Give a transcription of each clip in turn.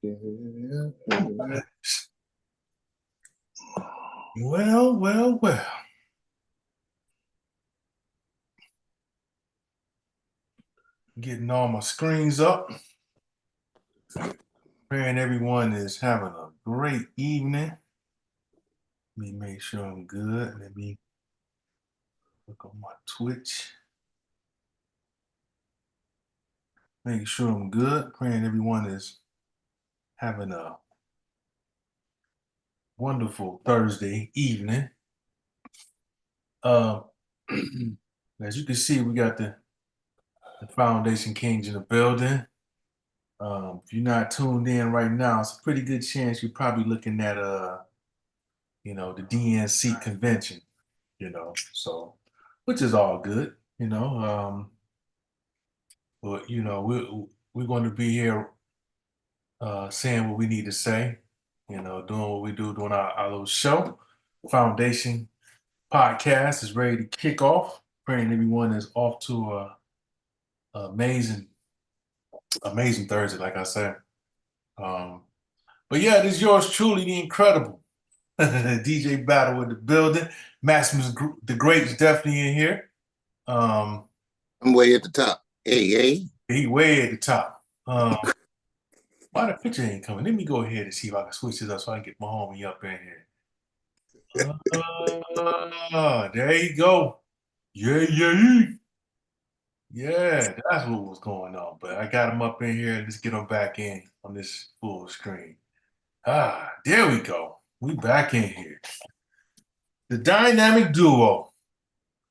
Well. Getting all my screens up. Praying everyone is having a great evening. Let me make sure I'm good. Let me look on my Twitch. Making sure I'm good. Praying everyone is having a wonderful Thursday evening. Uh, as you can see, we got the Foundation Kings in the building. If you're not tuned in right now, it's a pretty good chance you're probably looking at the DNC convention, so which is all good. But we're going to be here saying what we need to say, doing what we do, doing our little show. Foundation podcast is ready to kick off. Praying everyone is off to a amazing, amazing Thursday, like I said. But yeah, this is yours truly, the incredible DJ Battle in the building. Maximus the Great is definitely in here. I'm way at the top. Hey. He way at the top. Why the picture ain't coming? Let me go ahead and see if I can switch this up so I can get my homie up in here. There you go. Yeah, that's what was going on. But I got him up in here. Let's get him back in on this full screen. There we go. We back in here. The dynamic duo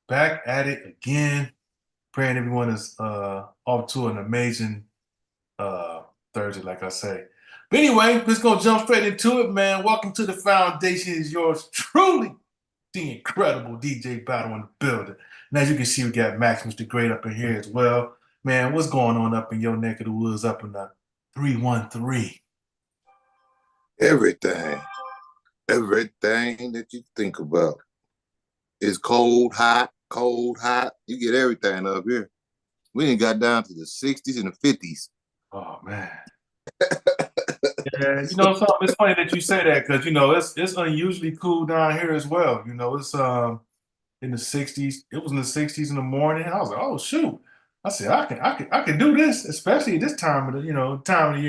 back at it again. Praying everyone is off to an amazing Thursday, like I say. But anyway, let's go jump straight into it, man. Welcome to the Foundation. Is yours truly, the incredible DJ Battle in the building. And as you can see, we got Maximus the Great up in here as well. Man, what's going on up in your neck of the woods, up in the 313? Everything that you think about is cold, hot. You get everything up here. We ain't got down to the 60s and the 50s. Oh, man. Yeah, something. It's funny that you say that because it's unusually cool down here as well. It's in the 60s. It was in the 60s in the morning. I was like, oh shoot. I said, I can do this, especially this time of the year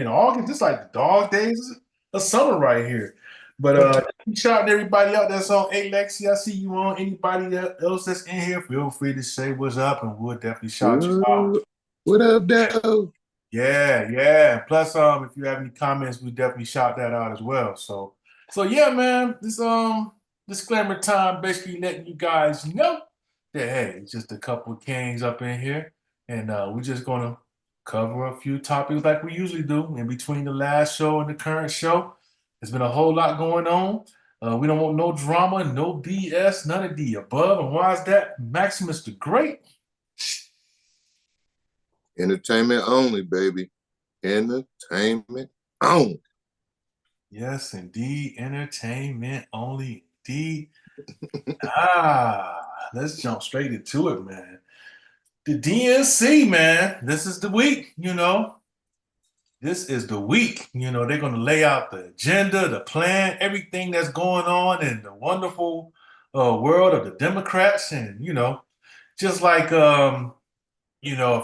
in August. It's like the dog days of summer right here. But shouting everybody out that's on. Hey Lexi, I see you on. Anybody else that's in here, feel free to say what's up, and we'll definitely shout you out. What up, Dad? Yeah. Plus, if you have any comments, we definitely shout that out as well. So yeah, man. This disclaimer time, basically letting you guys know that hey, it's just a couple of kings up in here, and we're just gonna cover a few topics like we usually do in between the last show and the current show. There's been a whole lot going on. We don't want no drama, no BS, none of the above. And why is that? Maximus the Great. Entertainment only, baby. Entertainment only. Yes, indeed. Entertainment only. Indeed. Let's jump straight into it, man. The DNC, man. This is the week, This is the week. They're going to lay out the agenda, the plan, everything that's going on in the wonderful world of the Democrats. And, just like a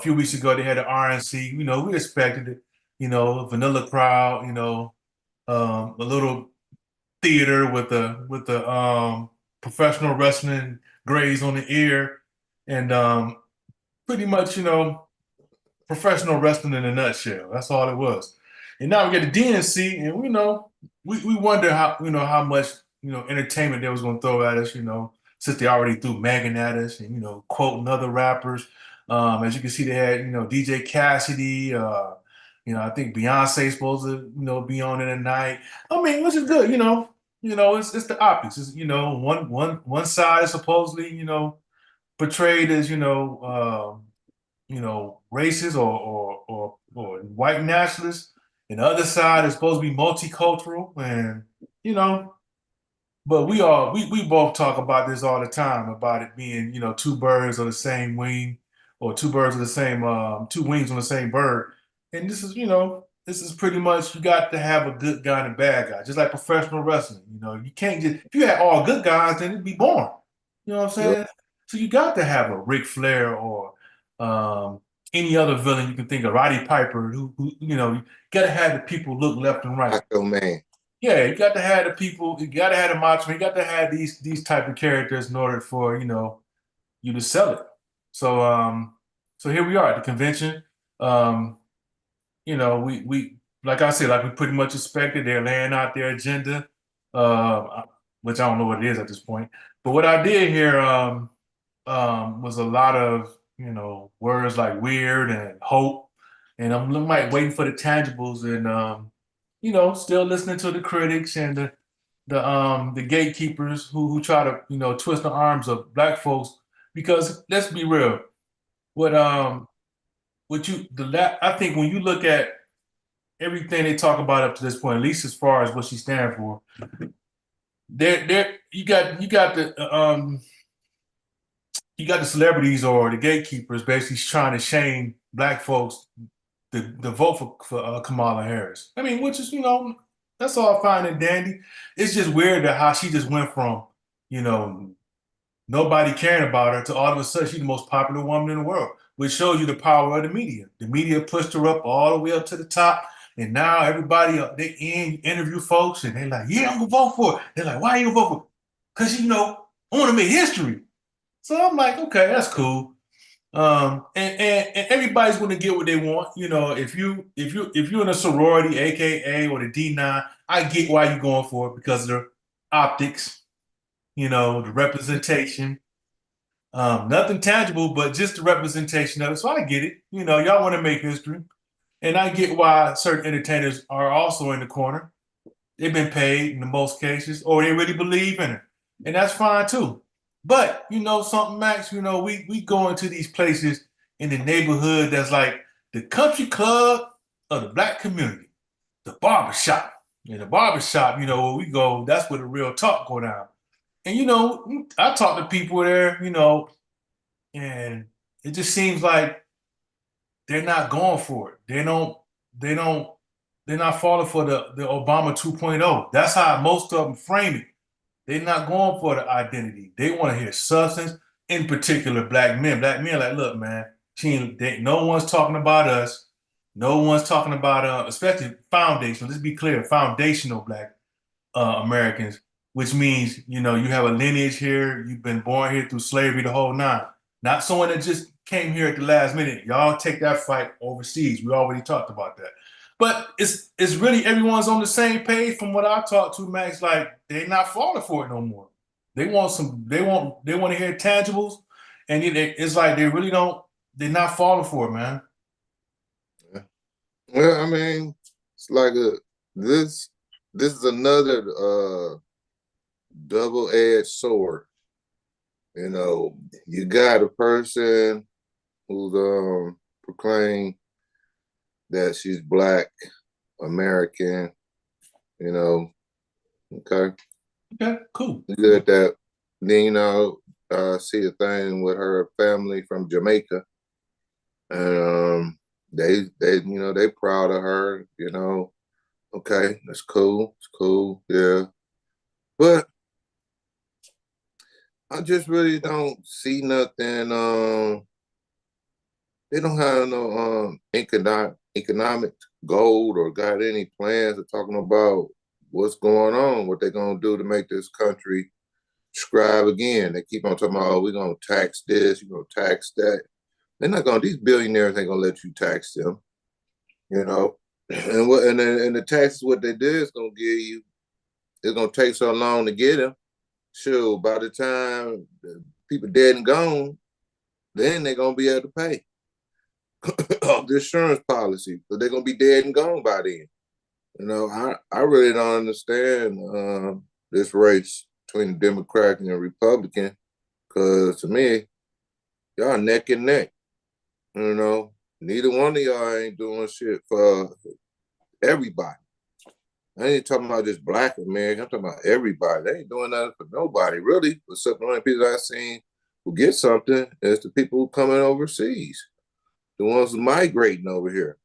few weeks ago, they had the RNC. We expected it. Vanilla crowd. A little theater with the professional wrestling grays on the ear, and pretty much professional wrestling in a nutshell. That's all it was. And now we get the DNC, and we wonder how much entertainment they was going to throw at us. Since they already threw Megan at us, and quoting other rappers. As you can see, they had DJ Cassidy. I think Beyonce's supposed to be on it tonight. I mean, which is good. It's the optics. It's, one side is supposedly portrayed as racist or white nationalists, and the other side is supposed to be multicultural, and but we both talk about this all the time about it being two birds of the same wing, or two birds of the same two wings on the same bird. And this is this is pretty much you got to have a good guy and a bad guy, just like professional wrestling. You know, you can't just if you had all good guys, then it'd be boring. You know what I'm Yep. saying? So you got to have a Ric Flair or um, any other villain you can think of, Roddy Piper, who you know, you got to have the people look left and right. Macho Man. Yeah, you got to have the people, you got to have the Macho Man, you got to have these type of characters in order for you to sell it. So so here we are at the convention. Um, we like I said, like we pretty much expected. They're laying out their agenda, uh, which I don't know what it is at this point. But what I did here was a lot of words like weird and hope, and I'm like waiting for the tangibles and still listening to the critics and the gatekeepers who try to twist the arms of black folks because let's be real, what what you the la I think when you look at everything they talk about up to this point, at least as far as what she stands for, there you got the celebrities or the gatekeepers basically trying to shame black folks the vote for Kamala Harris. I mean, which is that's all fine and dandy. It's just weird that how she just went from you know nobody caring about her to all of a sudden she's the most popular woman in the world, which shows you the power of the media. The media pushed her up all the way up to the top, and now everybody interview folks, and they're like, "Yeah, I'm gonna vote for it." They're like, "Why are you gonna vote for it?" Because I want to make history. So I'm like, okay, that's cool. And everybody's going to get what they want. If you're in a sorority, aka or the D9, I get why you're going for it because of the optics, the representation. Nothing tangible, but just the representation of it. So I get it. Y'all want to make history. And I get why certain entertainers are also in the corner. They've been paid in the most cases, or they really believe in it. And that's fine too. But you know something, Max, we go into these places in the neighborhood that's like the country club of the black community, the barbershop. In the barbershop, where we go, that's where the real talk go down. And I talk to people there, and it just seems like they're not going for it. They don't they're not falling for the Obama 2.0. That's how most of them frame it. They're not going for the identity. They want to hear substance, in particular black men. Black men like, look, man, no one's talking about us. No one's talking about especially foundational. Let's be clear, foundational black Americans, which means you have a lineage here. You've been born here through slavery, the whole nine. Not someone that just came here at the last minute. Y'all take that fight overseas. We already talked about that. But it's really everyone's on the same page from what I talked to, Max. Like they're not falling for it no more. They want to hear tangibles, and it's like they really don't. They're not falling for it, man. Well, I mean, it's like this. This is another double-edged sword. You got a person who's proclaimed that she's Black American. Okay. Okay, cool. Good at that. Then see a thing with her family from Jamaica, and they proud of her. Okay, that's cool. It's cool. Yeah, but I just really don't see nothing. They don't have no economic goal or got any plans of talking about what's going on, what they're gonna do to make this country scribe again. They keep on talking about, oh, we're gonna tax this, you're gonna tax that. They're not gonna. These billionaires ain't gonna let you tax them. And the taxes what they did is gonna give you. It's gonna take so long to get them. Sure, by the time the people dead and gone, then they're gonna be able to pay off the insurance policy, but they're gonna be dead and gone by then. I really don't understand this race between the Democrat and the Republican, because to me, y'all neck and neck. Neither one of y'all ain't doing shit for everybody. I ain't talking about just Black America. I'm talking about everybody. They ain't doing nothing for nobody, really. Except the only people I've seen who get something is the people who coming overseas, the ones who migrating over here.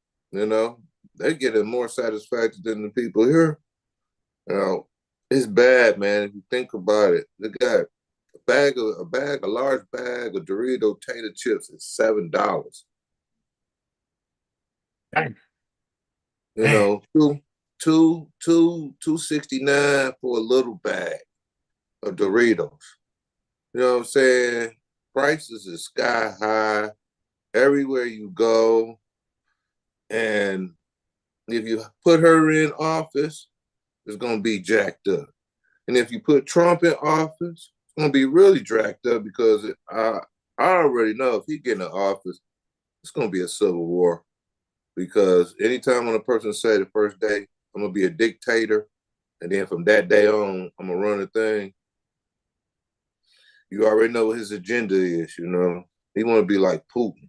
They're getting more satisfaction than the people here. You know, it's bad, man. If you think about it, they got a large bag of Dorito tater chips is $7. Dang. You Man, know, $2.69 for a little bag of Doritos. You know what I'm saying? Prices is sky high everywhere you go. And if you put her in office, it's gonna be jacked up. And if you put Trump in office, it's gonna be really jacked up because I already know if he get in office, it's gonna be a civil war. Because anytime when a person say the first day, I'm gonna be a dictator, and then from that day on, I'm gonna run the thing, you already know what his agenda is, you know. He wanna be like Putin.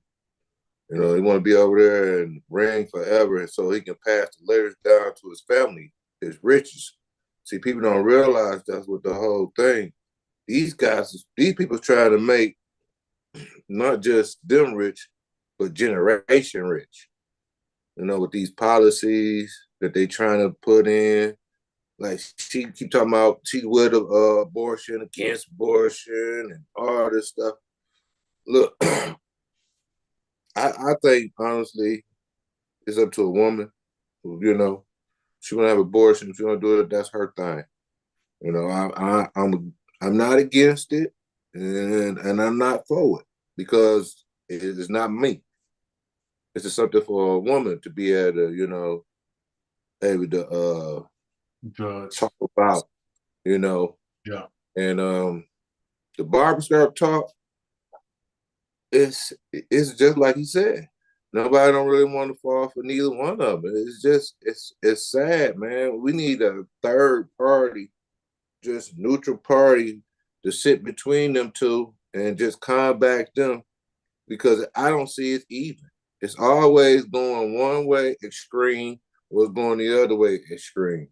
You know, he wanna be over there and reign forever so he can pass the layers down to his family, his riches. See, people don't realize that's what the whole thing. These people trying to make not just them rich, but generation rich. You know, with these policies that they trying to put in. Like she keep talking about she with abortion, against abortion, and all this stuff. Look, I think honestly, it's up to a woman. You know, she wanna have abortion. If she wanna do it, that's her thing. You know, I'm not against it, and I'm not for it because it is not me. It's just something for a woman to be able to, you know, able to judge. talk about, you know, Yeah. and the barbershop talk it's just like he said. Nobody don't really want to fall for neither one of them. It's just it's sad, man. We need a third party, just neutral party to sit between them two and just combat them because I don't see it even. It's always going one way extreme, or it's going the other way extreme.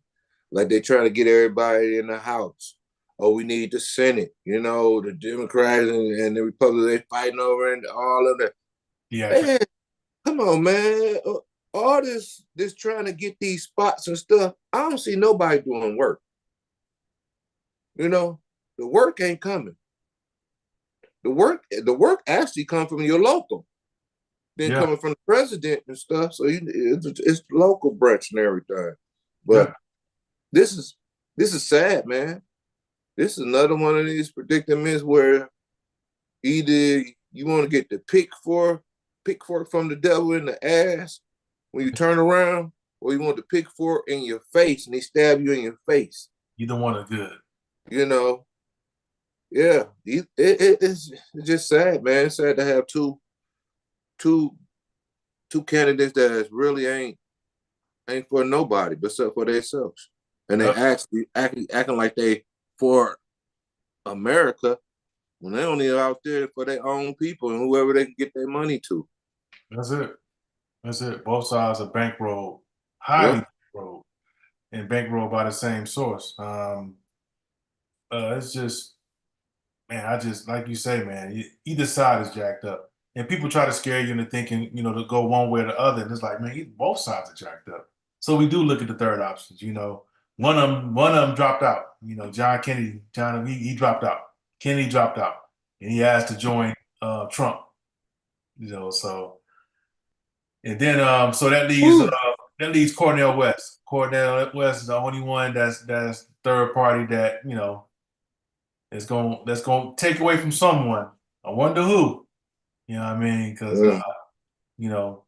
Like they trying to get everybody in the house. Oh, we need the Senate. You know, the Democrats and the Republicans they fighting over and all of that. Yeah. Man, come on, man. All this trying to get these spots and stuff. I don't see nobody doing work. You know, the work ain't coming. The work actually come from your local, then Yeah. coming from the president and stuff. So it's local branch and everything. Yeah. But this is this is sad, man. This is another one of these predicaments where either you want to get the pick fork from the devil in the ass when you turn around, or you want the pick fork in your face and they stab you in your face. Either one are good. You know, yeah, it's just sad, man. It's sad to have two two candidates that really ain't for nobody but except for themselves, and they Yeah. actually acting like they for America when they only out there for their own people and whoever they can get their money to. That's it. That's it. Both sides are bankrolled, highly Yeah, bankrolled, and bankrolled by the same source. It's just, man, I just, like you say, man, either side is jacked up. And people try to scare you into thinking, to go one way or the other. And it's like, man, both sides are jacked up. So we do look at the third options, one of them dropped out. John Kennedy, he dropped out. Kennedy dropped out. And he asked to join Trump, so and then so Woo. that leaves Cornel West. Cornel West is the only one that's third party that, that's going to take away from someone. I wonder who. You know what I mean? Because Mm. you know,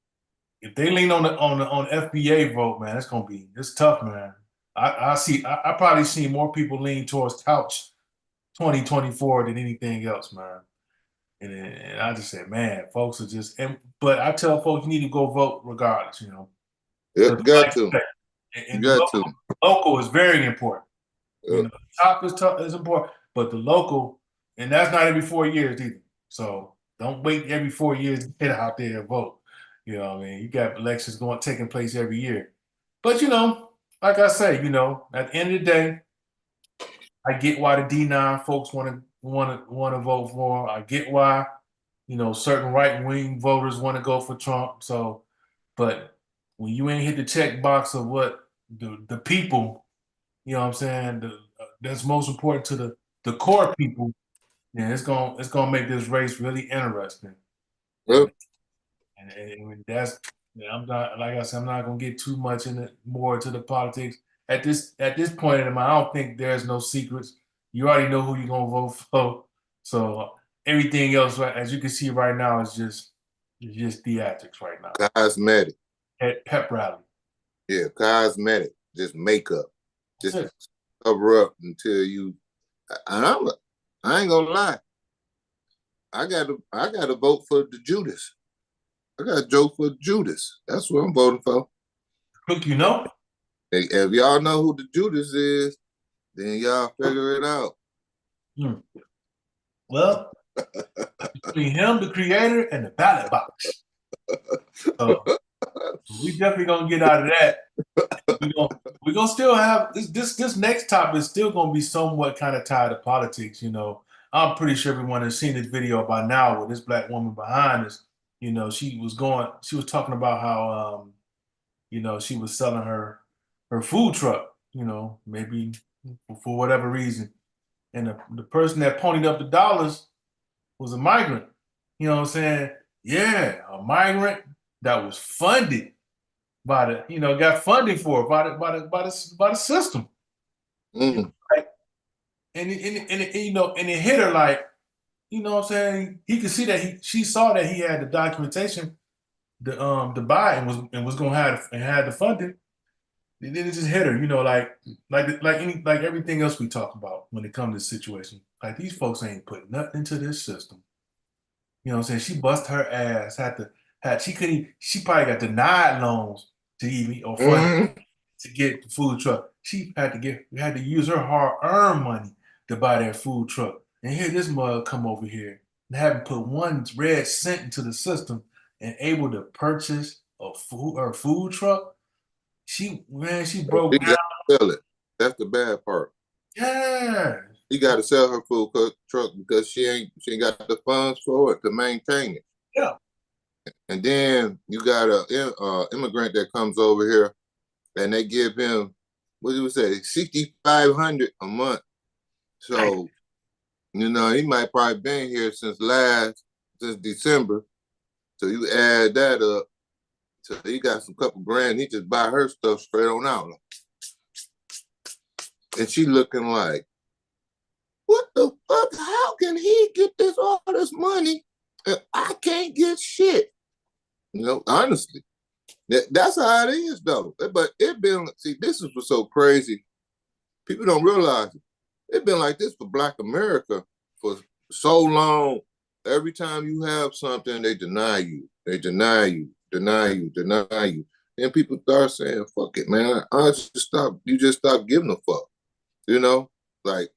if they lean on the FBA vote, man, it's tough, man. I probably see more people lean towards couch 2024 than anything else, man. And I just say, man, folks are just. But I tell folks you need to go vote regardless, Yeah, because got like to, you say, you and the got to. local is very important. Uh, Top is tough is important, but the local, and that's not every 4 years either. So don't wait every 4 years to get out there and vote. You know what I mean? You got elections taking place every year. But like I say, at the end of the day, I get why the D9 folks want to vote for him. I get why, certain right wing voters want to go for Trump. So, but when you ain't hit the check box of what the people, you know what I'm saying, that's most important to the core people, yeah, it's gonna make this race really interesting. Yep. And that's yeah, I'm not like I said, I'm not gonna get too much in it more into the politics. At this point in my, I don't think there's no secrets. You already know who you're gonna vote for. So everything else, right, as you can see right now, is just theatrics right now. Cosmetic. Pep rally. Yeah, cosmetic. Just makeup. That's Just it. cover up until you. I ain't gonna lie. I got to vote for the Judas. I got to vote for Judas. That's what I'm voting for. Look, you know. Hey, if y'all know who the Judas is, then y'all figure it out. Hmm. Well, between him, the creator, and the ballot box. So we definitely gonna get out of that. We're gonna still have this next topic is still gonna be somewhat kind of tied to politics. I'm pretty sure everyone has seen this video by now with this black woman behind us. She was talking about how she was selling her food truck, maybe for whatever reason. And the person that ponied up the dollars was a migrant. You know what I'm saying? Yeah, a migrant that was funded by got funding for it by the system. Mm. Right? And it hit her like, what I'm saying? He could see that she saw that he had the documentation to buy and was gonna have and had the funding. And then it just hit her, like everything else we talk about when it comes to this situation. Like these folks ain't put nothing into this system. You know what I'm saying? She bust her ass, she couldn't she probably got denied loans to even or fund Mm. to get the food truck. She had to use her hard-earned money to buy that food truck. And here this mug come over here and haven't put one red cent into the system and able to purchase a food truck. She She broke down. got to sell it. That's the bad part. Yeah. She got to sell her food truck because she ain't got the funds for it to maintain it. Yeah. And then you got a immigrant that comes over here, and they give him what do you say, $6,500 a month. So he might probably been here since December. So you add that up, so he got some couple grand. He just buy her stuff straight on out, and she looking like, what the fuck? How can he get all this money and I can't get shit? Honestly, that's how it is though. But this is what's so crazy. People don't realize it. It's been like this for Black America for so long. Every time you have something, they deny you. They deny you, deny you, deny you. Then people start saying, fuck it, man. You just stop giving a fuck. Like,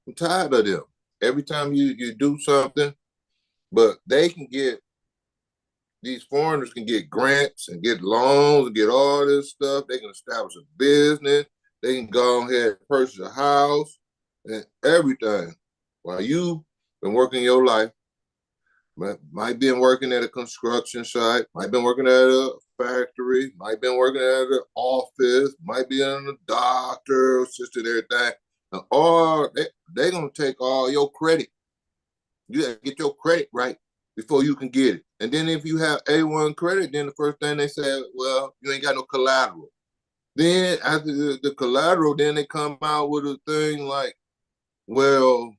I'm tired of them. Every time you do something, but these foreigners can get grants and get loans and get all this stuff. They can establish a business. They can go ahead and purchase a house and everything. While you been working your life, might been working at a construction site, might been working at a factory, might been working at an office, might be a doctor, assistant, everything. And they're going to take all your credit. You got to get your credit right before you can get it. And then if you have A1 credit, then the first thing they say, well, you ain't got no collateral. Then after the collateral, then they come out with a thing like, well,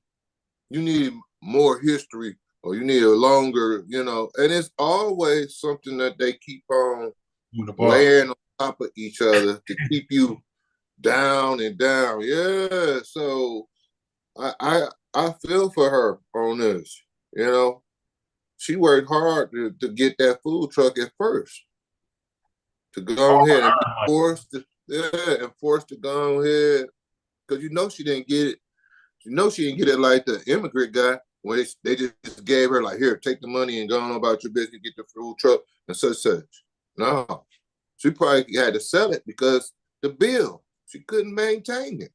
you need more history or you need a longer, and it's always something that they keep on laying on top of each other to keep you down and down. Yeah. So I feel for her on this, She worked hard to get that food truck at first. To go ahead and be forced to go ahead. Because she didn't get it. She didn't get it like the immigrant guy when they just gave her like, here, take the money and go on about your business, get the food truck and such. No. She probably had to sell it because the bill. She couldn't maintain it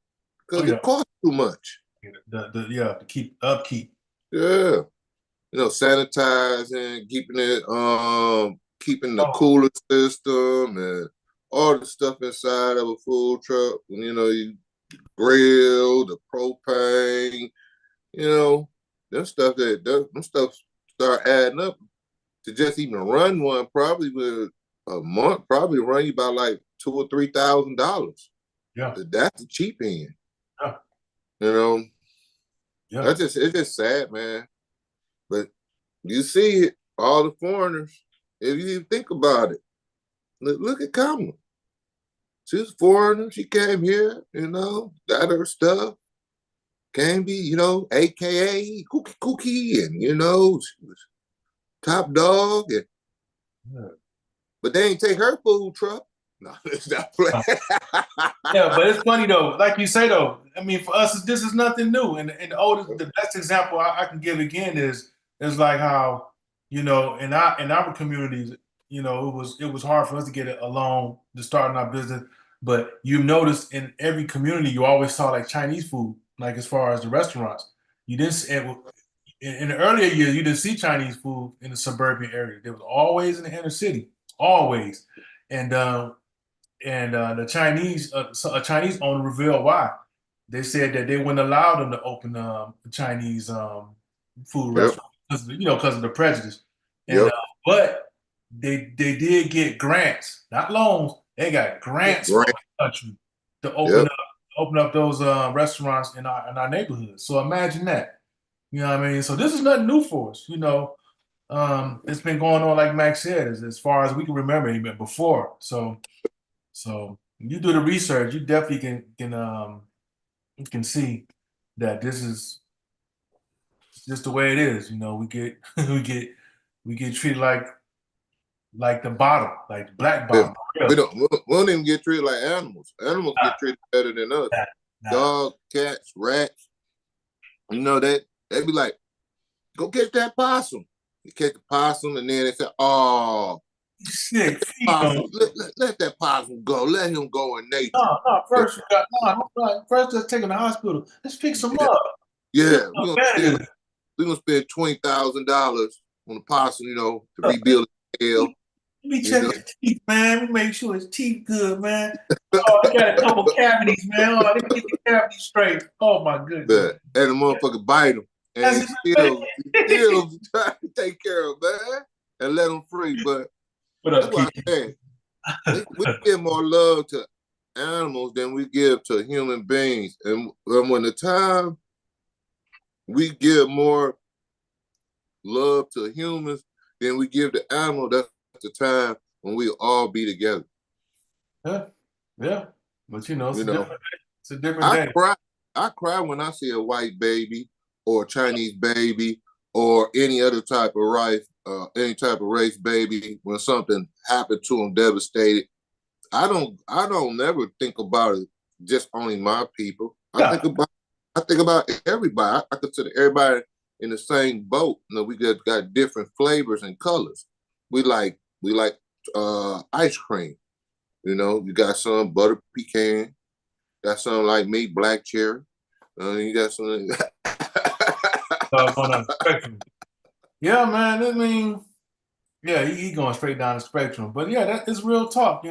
because it cost too much. To keep upkeep. Yeah. Sanitizing, keeping it keeping the Oh, cooler system and all the stuff inside of a food truck. You know, you grill, the propane, you know, them stuff start adding up to just even run one probably with a month, probably run you about like $2,000 or $3,000. yeah, That's the cheap end. yeah, You know, yeah. it's just sad, man. But you see it, all the foreigners, if you even think about it, look at Kamala. She's a foreigner. She came here, you know, got her stuff, came be, you know, AKA Cookie, and you know, she was top dog. And Yeah. but they ain't take her food truck. No, it's not playing. Yeah, but it's funny though. Like you say though, I mean, for us, this is nothing new. And the best example I can give again is like how in our communities, it was hard for us to get it along to start in our business. But you notice in every community, you always saw like Chinese food, like as far as the restaurants. You didn't in the earlier years, you didn't see Chinese food in the suburban area. There was always in the inner city, always. And the Chinese, a Chinese owner revealed why. They said that they wouldn't allow them to open a Chinese food Yep, restaurant because of the prejudice. And yep. but they did get grants, not loans. They got grants from Right. the country to Yep. open up those restaurants in our neighborhood. So imagine that. You know what I mean? So this is nothing new for us. It's been going on like Max said, as far as we can remember, even before. So you do the research, you definitely can see that this is just the way it is. We get we get treated like the bottom, like black Yeah. bottom. We don't even get treated like animals. Animals Nah, get treated better than us. nah, nah. Dogs, cats, rats. You know that they be like, go catch that possum. You catch the possum, and then they say, "Oh, Sick. Feed possum, them. let that possum go. Let him go in nature." No, no. First, you got no. First, let's take him to the hospital. Let's fix him Yeah, up. See yeah. how bad it is. We gonna spend $20,000 on a possum, you know, to rebuild his tail. We You check know, his teeth, man. We make sure his teeth good, man. Oh, they got a couple cavities, man. Oh, they get the cavities straight. Oh my goodness. but and the motherfucker bite him, and That's he still trying to take care of him, man, and let him free. But what that's up, why Kiki? I say we give more love to animals than we give to human beings. And when the time we give more love to humans than we give to animals, that's the time when we all be together. Yeah, yeah. But it's You a know, different day. It's a different I day. cry. I cry when I see a white baby or a Chinese baby or any other type of race baby when something happened to them devastated. I don't never think about it just only my people. Yeah, I think about everybody. I consider everybody in the same boat. You know, we got different flavors and colors. We like ice cream. You know, you got some butter pecan, got some like me, black cherry. You got some. on the spectrum. Yeah, man. I mean, yeah, he going straight down the spectrum. But yeah, that is real talk.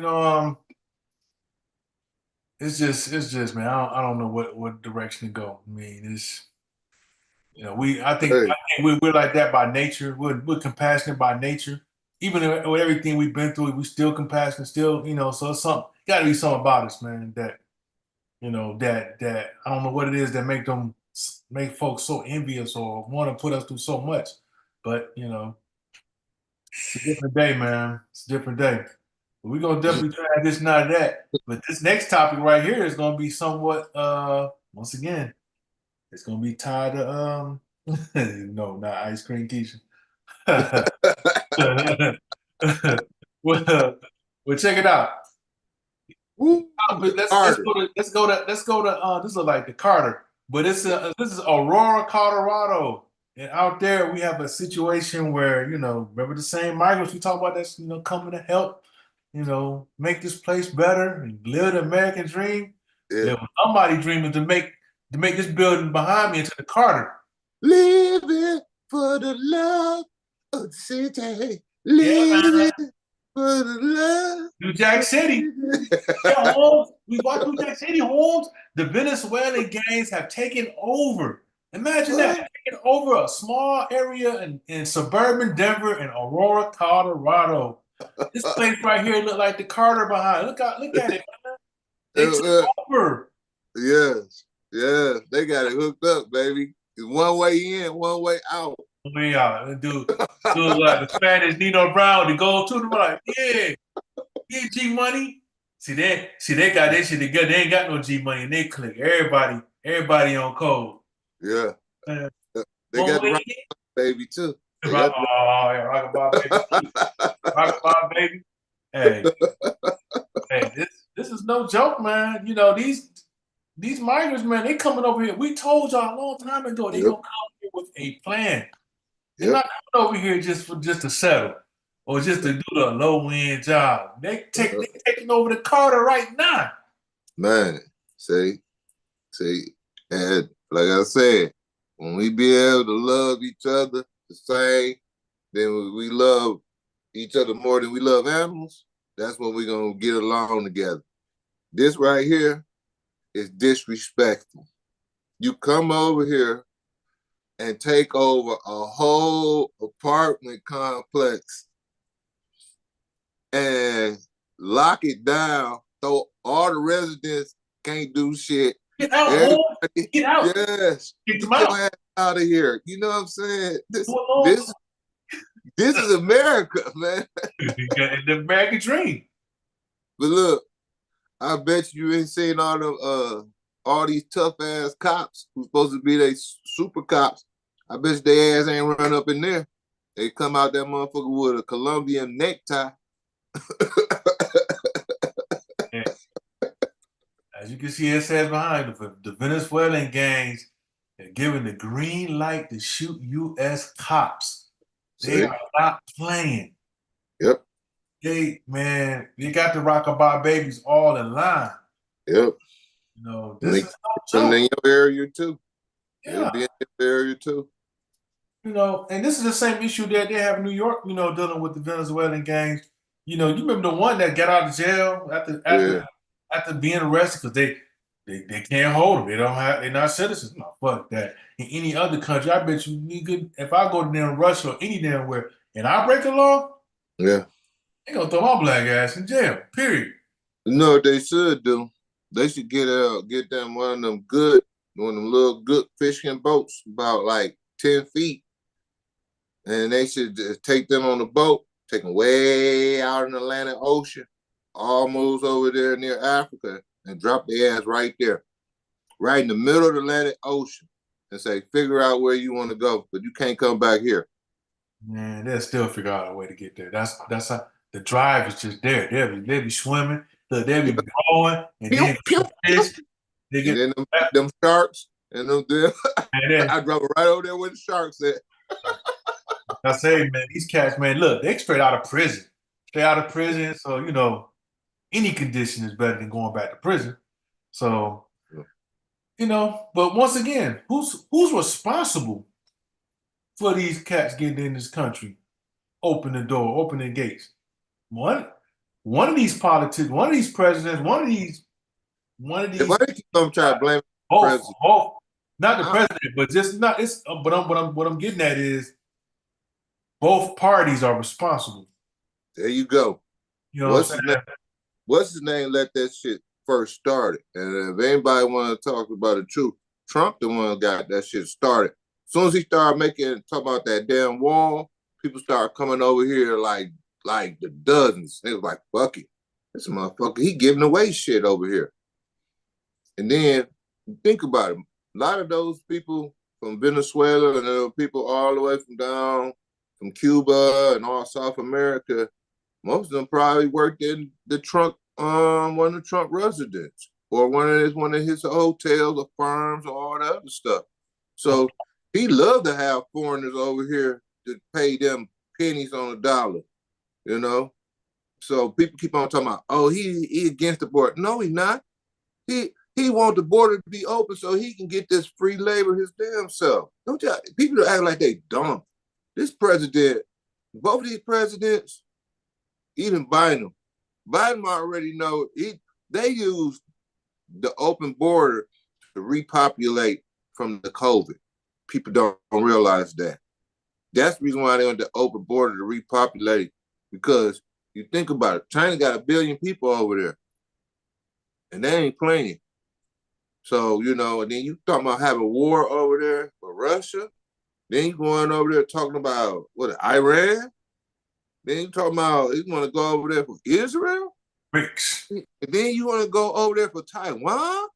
It's just, man. I don't know what direction to go. I mean, I think Hey, we're like that by nature. We're compassionate by nature. Even with everything we've been through, we still compassionate. Still, so it's something. Got to be something about us, man. That I don't know what it is that make folks so envious or want to put us through so much. But it's a different day, man. It's a different day. But we're gonna definitely try this, not that. But this next topic right here is gonna be somewhat once again, it's gonna be tied to no, not ice cream Keisha. well, well, check it out. woo, But the let's Carter. go to this is like the Carter, but this is Aurora, Colorado, and out there we have a situation where remember the same migrants we talk about that's coming to help make this place better and live the American dream. Yeah. There was somebody dreaming to make this building behind me into the Carter. Living for the love of the city. Yeah, Living. man. for the love. New Jack City. Yeah, Holmes. We walked New Jack City, Holmes. The Venezuelan gangs have taken over. Imagine that. What? Taking over a small area in suburban Denver and Aurora, Colorado. This place right here look like the Carter behind. Look at it. They took Uh, over. yes, yes, they got it hooked up, baby. It's one way in, one way out. We are. Do like the Spanish Nino Brown to go to them like, yeah, G Money. See they got this shit together. They ain't got no G Money and they click. Everybody on code. Yeah, Uh, they one got the way rock baby too. in, They rock, got oh yeah, Rockabye baby. Rockabye baby. Hey, hey, this is no joke, man. You know, these migrants, man, they coming over here. We told y'all a long time ago they yep, gonna come here with a plan. They're yep. not coming over here just to settle or just to do the low end job. They taking over the Carter right now. Man, see, and like I said, when we be able to love each other the same, then we love each other more than we love animals. That's when we're gonna get along together. This right here is disrespectful. You come over here and take over a whole apartment complex and lock it down so all the residents can't do shit. Get out, Everybody, get out, yes, get them get your out. ass out of here. You know what I'm saying? This Lord. this this is America, man. The American dream. But look, I bet you ain't seen all these tough ass cops who's supposed to be they super cops. I bet you their ass ain't run up in there. They come out that motherfucker with a Colombian necktie. As you can see, it says behind the Venezuelan gangs are giving the green light to shoot U.S. cops. They See? are not playing. Yep. They got the Rockabye babies all in line. Yep. You know, And this they is coming no in joke. your area too. They'll Yeah. be in your area too. You know, and this is the same issue that they have in New York, you know, dealing with the Venezuelan gangs. You know, you remember the one that got out of jail Yeah. after being arrested because they can't hold them. They're not citizens. No, fuck that. In any other country, I bet you could, if I go to damn Russia or any damn where and I break the law, Yeah. they gonna throw my black ass in jail. Period. You know what they should do? They should get them one of them little good fishing boats about like 10 feet. And they should just take them on the boat, take them way out in the Atlantic Ocean, almost over there near Africa, and drop their ass right there, right in the middle of the Atlantic Ocean, and say, figure out where you want to go, but you can't come back here. Man, they'll still figure out a way to get there. That's how the drive is just there. They'll be swimming, they'll be rowing, and Pew, then pew, pew. fish. They And get then them sharks, and them and then I drove right over there where the sharks at. I say, man, these cats, man, look, they straight out of prison. Straight out of prison, so you know, any condition is better than going back to prison. So, you know, but once again, who's responsible for these cats getting in this country? Open the door, open the gates. One of these politics, one of these presidents, one of If these I keep on trying to blame the both, president, both, not the president, but just not it's but what I'm getting at is both parties are responsible. there you go. You know what What's I'm his saying? name? What's his name? Let that shit first started. And if anybody want to talk about the truth, Trump the one who got that shit started. As soon as he started talk about that damn wall, people start coming over here like the dozens. They was like, fuck it. This motherfucker, he giving away shit over here. And then think about it. A lot of those people from Venezuela and there were people all the way from Cuba and all South America, most of them probably worked in the Trump, one of the Trump residents or one of his hotels or farms or all that other stuff. So he loved to have foreigners over here to pay them pennies on a dollar, you know. So people keep on talking about, oh, he against the border. No, he's not. He wants the border to be open so he can get this free labor his damn self. Don't you? People act like they dumb. This president, both of these presidents, even Biden. Biden already know they use the open border to repopulate from the COVID. People don't realize that. That's the reason why they want the open border to repopulate, because you think about it, China got 1 billion people over there, and they ain't playing. So, and then you talking about having war over there for Russia. Then you going over there talking about, Iran? Then you talking about you want to go over there for Israel? BRICS. And then you want to go over there for Taiwan?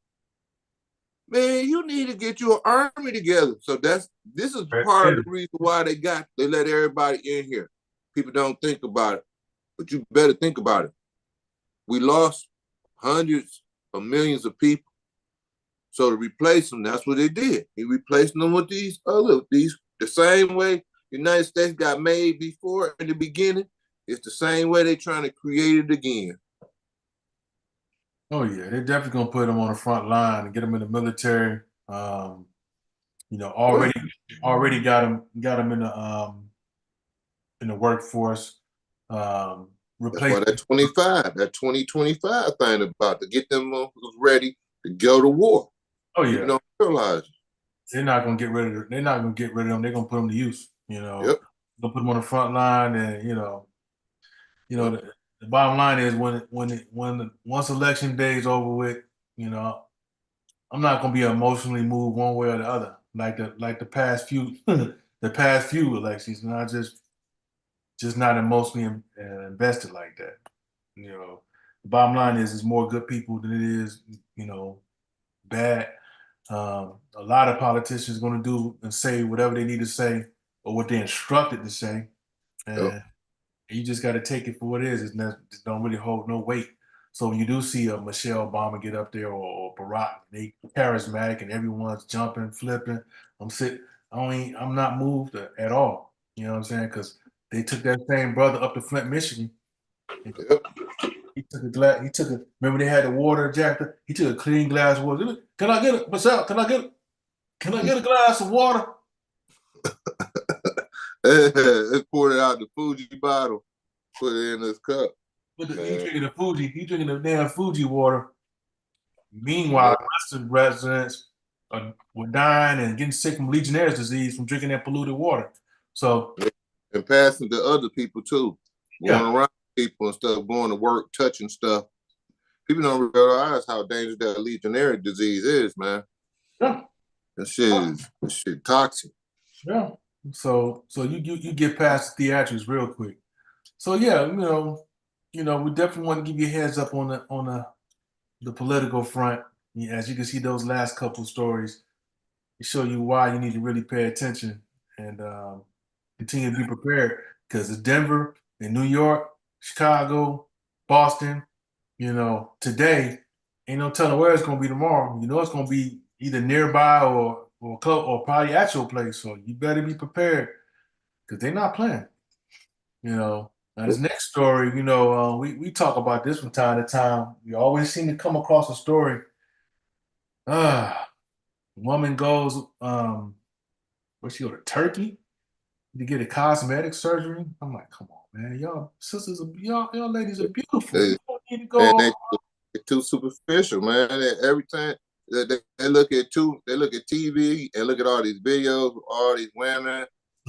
Man, you need to get your army together. So this is part of the reason why they let everybody in here. People don't think about it, but you better think about it. We lost hundreds of millions of people. So to replace them, that's what they did. He replaced them with these the same way the United States got made before in the beginning. It's the same way they're trying to create it again. Oh yeah, they're definitely gonna put them on the front line and get them in the military. Already got them in the workforce. That's why that 2025 thing about to get them ready to go to war. Oh yeah, people don't realize they're not gonna get rid of them. They're not gonna get rid of them. They're gonna put them to use. Yep. They'll put them on the front line, and the bottom line is once election day is over with, I'm not gonna be emotionally moved one way or the other, like the past few the past few elections. And I just not emotionally invested like that. The bottom line is, it's more good people than it is, bad. A lot of politicians are going to do and say whatever they need to say or what they're instructed to say, and you just got to take it for what it is. It don't really hold no weight. So when you do see a Michelle Obama get up there, or Barack, they charismatic and everyone's jumping, flipping. I'm not moved at all. You know what I'm saying? Because they took that same brother up to Flint, Michigan. Yep. He took a glass. Remember they had the water jacket. He took a clean glass of water. Can I get it? Michelle, can I get a glass of water? Let's pour it out in the Fuji bottle. Put it in his cup. He drinking the Fuji. He drinking the damn Fuji water. Meanwhile, Western residents were dying and getting sick from Legionnaire's disease from drinking that polluted water. So, and passing to other people too, going around people and stuff, going to work, touching stuff. People don't realize how dangerous that Legionnaire disease is, man. Yeah, that shit toxic. Yeah. So you get past the theatrics real quick. So yeah, we definitely want to give you a heads up on the political front. As you can see, those last couple stories show you why you need to really pay attention and continue to be prepared, because it's Denver and New York, Chicago, Boston. Today ain't no telling where it's gonna be tomorrow. It's gonna be either nearby or probably at your place. So you better be prepared, because they're not playing. Now this next story, we talk about this from time to time. We always seem to come across a story. Woman goes, where's she go to Turkey to get a cosmetic surgery? I'm like, come on, man, y'all sisters, y'all ladies are beautiful. You don't need to go. They're too superficial, man. Every time they look at TV and look at all these videos, all these women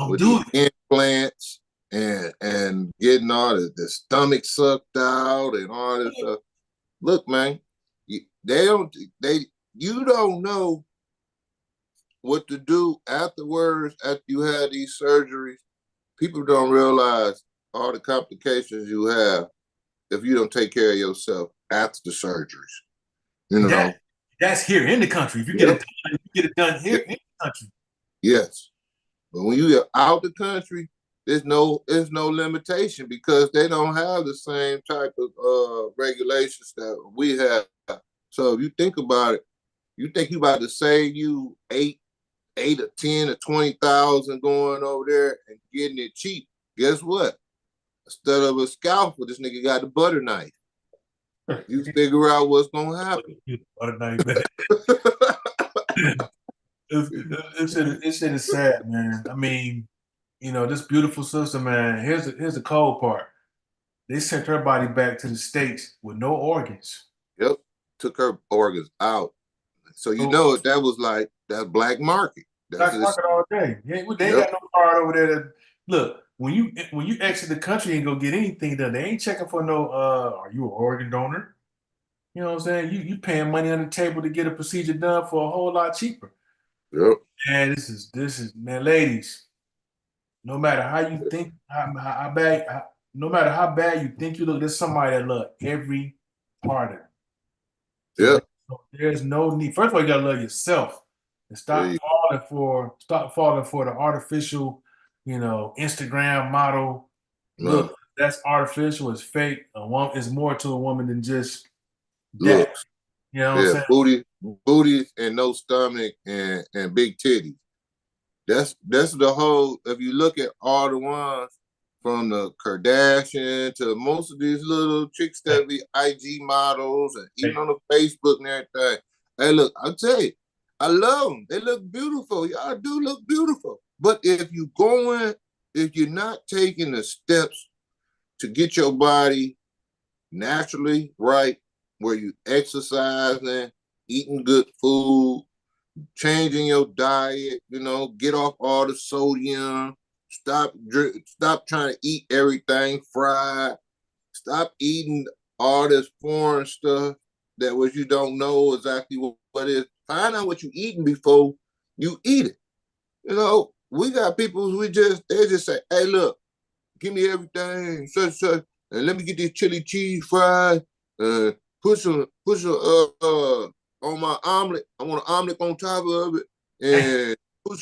with these implants and getting all the stomach sucked out and all this stuff. Look, man, you don't know what to do afterwards after you had these surgeries. People don't realize all the complications you have if you don't take care of yourself after the surgeries. That's here in the country. If you get it done here in the country. Yes. But when you are out the country, there's no limitation, because they don't have the same type of regulations that we have. So if you think about it, you think you about to save you eight or 10 or 20,000 going over there and getting it cheap. Guess what? Instead of a scalpel, this nigga got the butter knife. You figure out what's gonna happen. Butter knife, man. This shit is sad, man. I mean, this beautiful sister, man. Here's the cold part. they sent her body back to the States with no organs. Yep. Took her organs out. So you So, know that was like that black market. That's black just market all day. They ain't yep. got no card over there. Look, when you exit the country and go get anything done, they ain't checking for no. Are you an organ donor? You know what I'm saying? You paying money on the table to get a procedure done for a whole lot cheaper. Yep. And this is man, ladies. No matter how you think, how bad, no matter how bad you think you look, there's somebody that love every part of it. So Yep. there's no need. First of all, you gotta love yourself and stop falling for the artificial, Instagram model No. look. That's artificial. It's fake. A woman is more to a woman than just that. Looks. You know what I'm Yeah. saying? Booty and no stomach and big titties. That's the whole. If you look at all the ones from the Kardashian to most of these little chicks that be IG models and even on the Facebook and everything. Hey, look, I'll tell you, I love them. They look beautiful. Y'all do look beautiful. But if you're not taking the steps to get your body naturally right, where you exercising, eating good food, changing your diet, get off all the sodium, stop trying to eat everything fried, stop eating all this foreign stuff that was you don't know exactly what it is. Find out what you're eating before you eat it. We got people who they just say, hey, look, give me everything, such, and let me get this chili cheese fries, put some on my omelet. I want an omelet on top of it, and put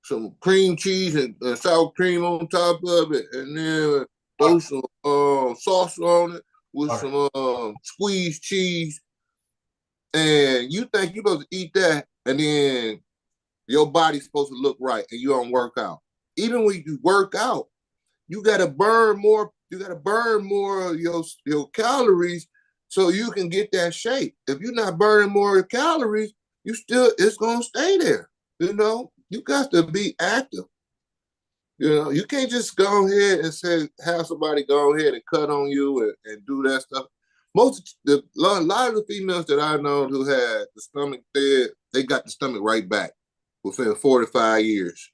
some cream cheese and sour cream on top of it, and then throw some sauce on it with some squeezed cheese. And you think you're supposed to eat that, and then your body's supposed to look right, and you don't work out. Even when you work out, you gotta burn more. You gotta burn more of your calories so you can get that shape. If you're not burning more calories, it's gonna stay there. You got to be active. You can't just go ahead and have somebody go ahead and cut on you and do that stuff. A lot of the females that I know who had the stomach dead, they got the stomach right back within 4 to 5 years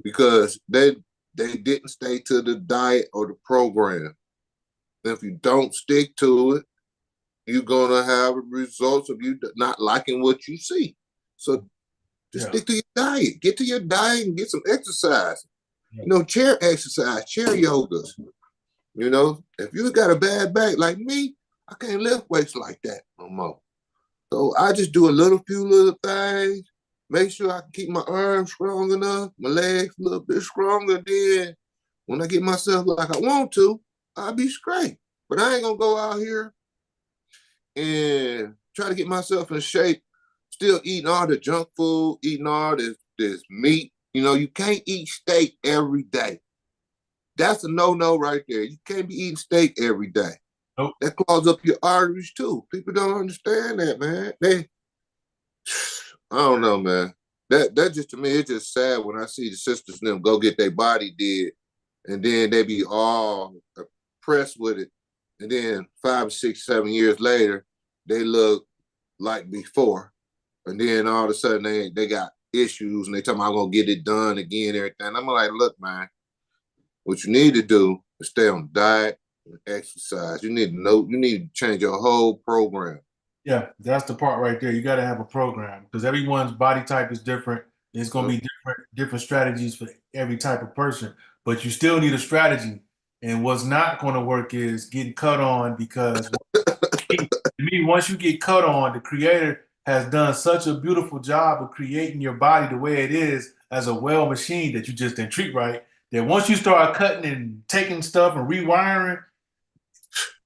because they didn't stay to the diet or the program. And if you don't stick to it, you're gonna have results of you not liking what you see. So just stick to your diet. Get to your diet and get some exercise. Chair exercise, chair yogas. If you got a bad back like me, I can't lift weights like that no more. So I just do a few little things. Make sure I can keep my arms strong enough, my legs a little bit stronger. Then when I get myself like I want to, I'll be straight. But I ain't gonna go out here and try to get myself in shape, still eating all the junk food, eating all this meat. You can't eat steak every day. That's a no-no right there. You can't be eating steak every day. Nope. That clogs up your arteries too. People don't understand that, man. I don't know, man. That just, to me, it's just sad when I see the sisters and them go get their body did, and then they be all impressed with it. And then 5, 6, 7 years later, they look like before. And then all of a sudden they got issues and they tell me I'm gonna get it done again, everything. I'm like, look, man, what you need to do is stay on diet and exercise. You need to change your whole program. Yeah, that's the part right there. You got to have a program because everyone's body type is different. There's going to be different strategies for every type of person, but you still need a strategy. And what's not going to work is getting cut on because to me, once you get cut on, the creator has done such a beautiful job of creating your body the way it is as a well machine that you just didn't treat right. That once you start cutting and taking stuff and rewiring,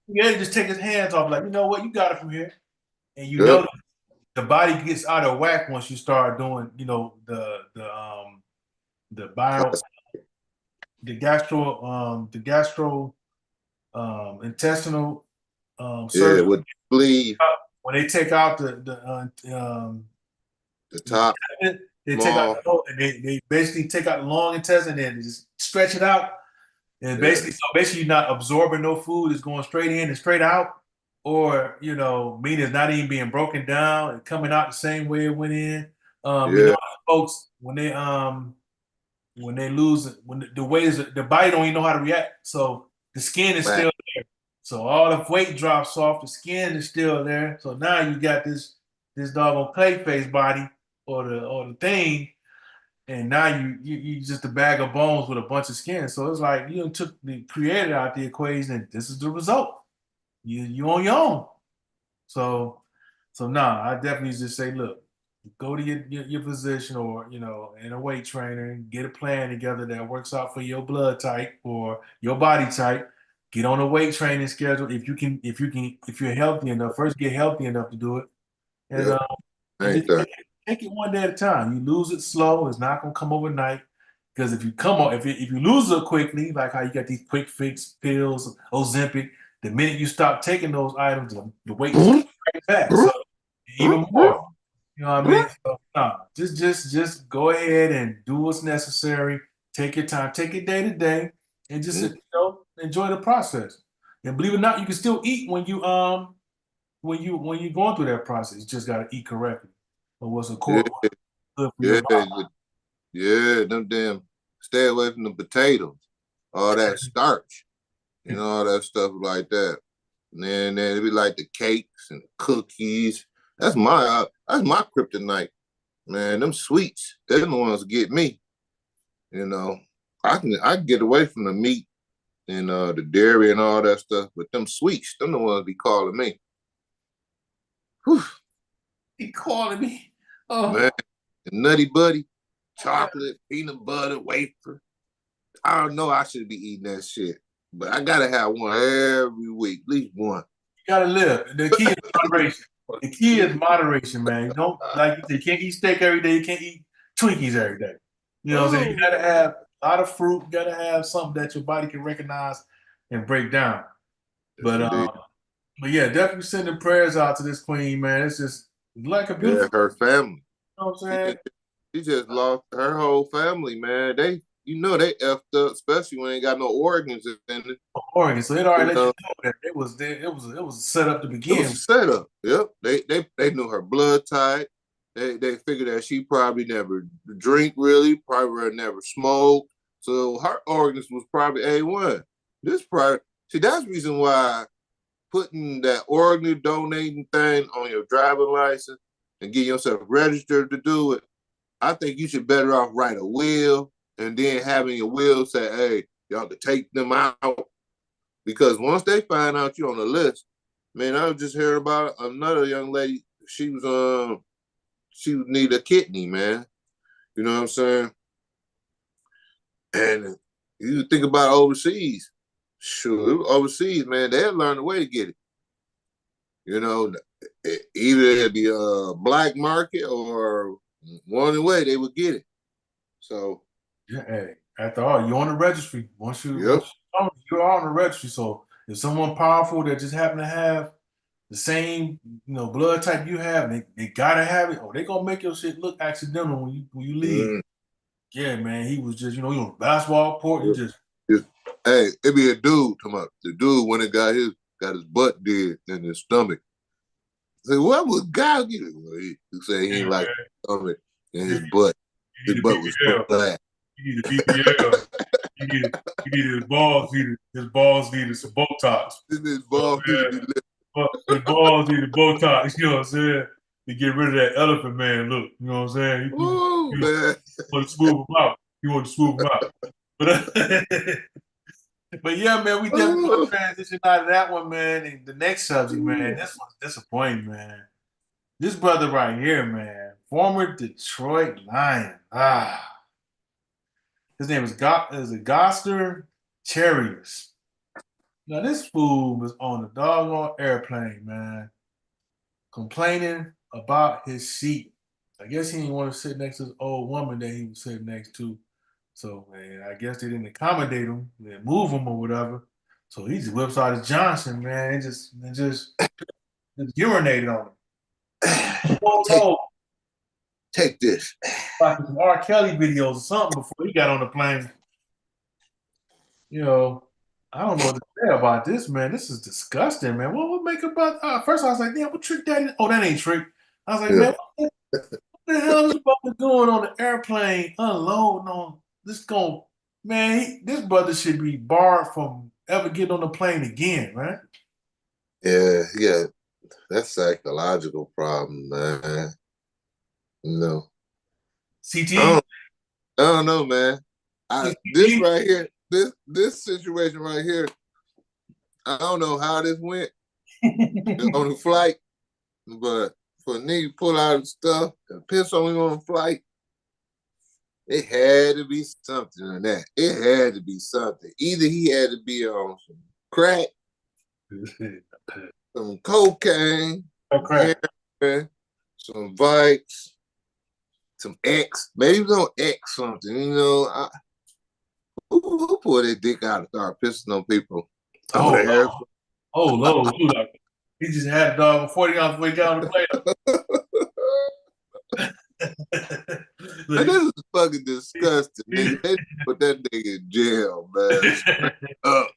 yeah, just take his hands off. Like, you know what, you got it from here. And the body gets out of whack once you start doing, the bio, the gastro intestinal surgery. With bleed. When they take out the top, they take out they basically take out the long intestine and just stretch it out. And Yeah. basically you're not absorbing no food, it's going straight in and straight out, or meaning it's not even being broken down and coming out the same way it went in. Yeah. Folks when they lose when the weight is the body don't even know how to react. So the skin is Right. still there. So all the weight drops off, the skin is still there. So now you got this doggone clay face body or the thing, and now you just a bag of bones with a bunch of skin. So it's like you took the creator out the equation, and this is the result. You on your own. So nah, I definitely just say, look, go to your physician or and a weight trainer and get a plan together that works out for your blood type or your body type. Get on a weight training schedule if you're healthy enough. First, get healthy enough to do it, and Yep. and just Anything. take it one day at a time. You lose it slow. It's not gonna come overnight. Because if you lose it quickly, like how you got these quick fix pills, Ozempic, the minute you stop taking those items, the weight just comes right back. So even more. You know what I mean? So, nah, just go ahead and do what's necessary. Take your time, take it day to day, and just enjoy the process. And believe it or not, you can still eat when you're going through that process. You just gotta eat correctly. Or what's a Yeah. core good for your Yeah. body. Yeah. Them damn. Stay away from the potatoes. All that starch. All that stuff like that. And then it'd be like the cakes and cookies. That's my kryptonite, man. Them sweets, they're the ones that get me. I can get away from the meat and the dairy and all that stuff, but them sweets, them the ones be calling me. Whew, He calling me. Oh, man, Nutty Buddy, chocolate, peanut butter, wafer. I don't know. I should be eating that shit, but I gotta have one every week, at least one. you gotta live. The key is moderation. The key is moderation, man. You don't like you said, you can't eat steak every day. You can't eat Twinkies every day. You know what I'm saying? You gotta Oh, have a lot of fruit. You gotta have something that your body can recognize and break down. yes, But indeed. yeah, definitely sending prayers out to this queen, man. It's just like a Yeah, beautiful. her family. You know what I'm She saying? just, she just lost her whole family, man. They effed up, especially when they got no organs in it. Oregon, so it already You let you know, know that it was set up to it was a begin. setup. Yep. They knew her blood type. They figured that she probably never drink really, probably never smoked. So her organs was probably A1. This probably see that's the reason why putting that organ donating thing on your driving license and getting yourself registered to do it. I think you should better off write a will and then having your will say, hey, y'all can take them out. Because once they find out you're on the list, man, I was just hearing about another young lady. She would need a kidney, man. You know what I'm saying? And you think about overseas. Sure, overseas, man, they'll learn a way to get it. You know, either the black market or one way they would get it. So, Yeah, hey, after all, you're on the registry. yep. You're on the registry. So if someone powerful that just happen to have the same, blood type you have, they gotta have it, or they gonna make your shit look accidental when you leave. Mm, Yeah, man, he was just, you on basketball court, you yep. just Hey, it be a dude come up. The dude when it got his butt dead in his stomach. Say, what was God get it? Well, he said he yeah, ain't like man, stomach in you his butt. need His a butt was so BBL. flat. You need a BBL. You need his balls needed some Botox. His Oh balls need to be man, lifted. his balls needed Botox. You know what I'm saying? To get rid of that elephant man look. You know what I'm saying? Oh You man. want to smooth him out. You want to smooth him out. But but yeah, man, we definitely want Oh, to transition out of that one, man. And the next subject, man, this one's disappointing, man. This brother right here, man, former Detroit Lion. His name is it Goster Charius. Now this fool was on the doggone airplane, man, complaining about his seat. I guess he didn't want to sit next to this old woman that he was sitting next to. So, man, I guess they didn't accommodate him, they didn't move him or whatever. So he just whips out his Johnson, man, and just urinated on him. Oh, take no, take this. like some R. Kelly videos or something before he got on the plane. You know, I don't know what to say about this, man. This is disgusting, man. What would make about? First, I was like, damn, what Trick Daddy? Oh, that ain't Trick. I was like, Yeah, man, what the hell is brother doing on the airplane, unloading on this? Going, man, this brother should be barred from ever getting on the plane again, right? yeah. That's psychological problem, man. You know, I CT, don't, I don't know, man. This right here, this situation right here, I don't know how this went on the flight, but for a nigga to pull out his stuff and piss on him on the flight, it had to be something in that. It had to be something. Either he had to be on some crack, some cocaine, Oh, some crap. heroin, some Vikes, some X. Maybe he was on X something. You know, who pulled their dick out and started pissing on people on Oh, the air? oh, Lord. He just had a dog for 40 ounce before he got on the plane. Man, Look, this is fucking disgusting, nigga. They put that nigga in jail, man. Up,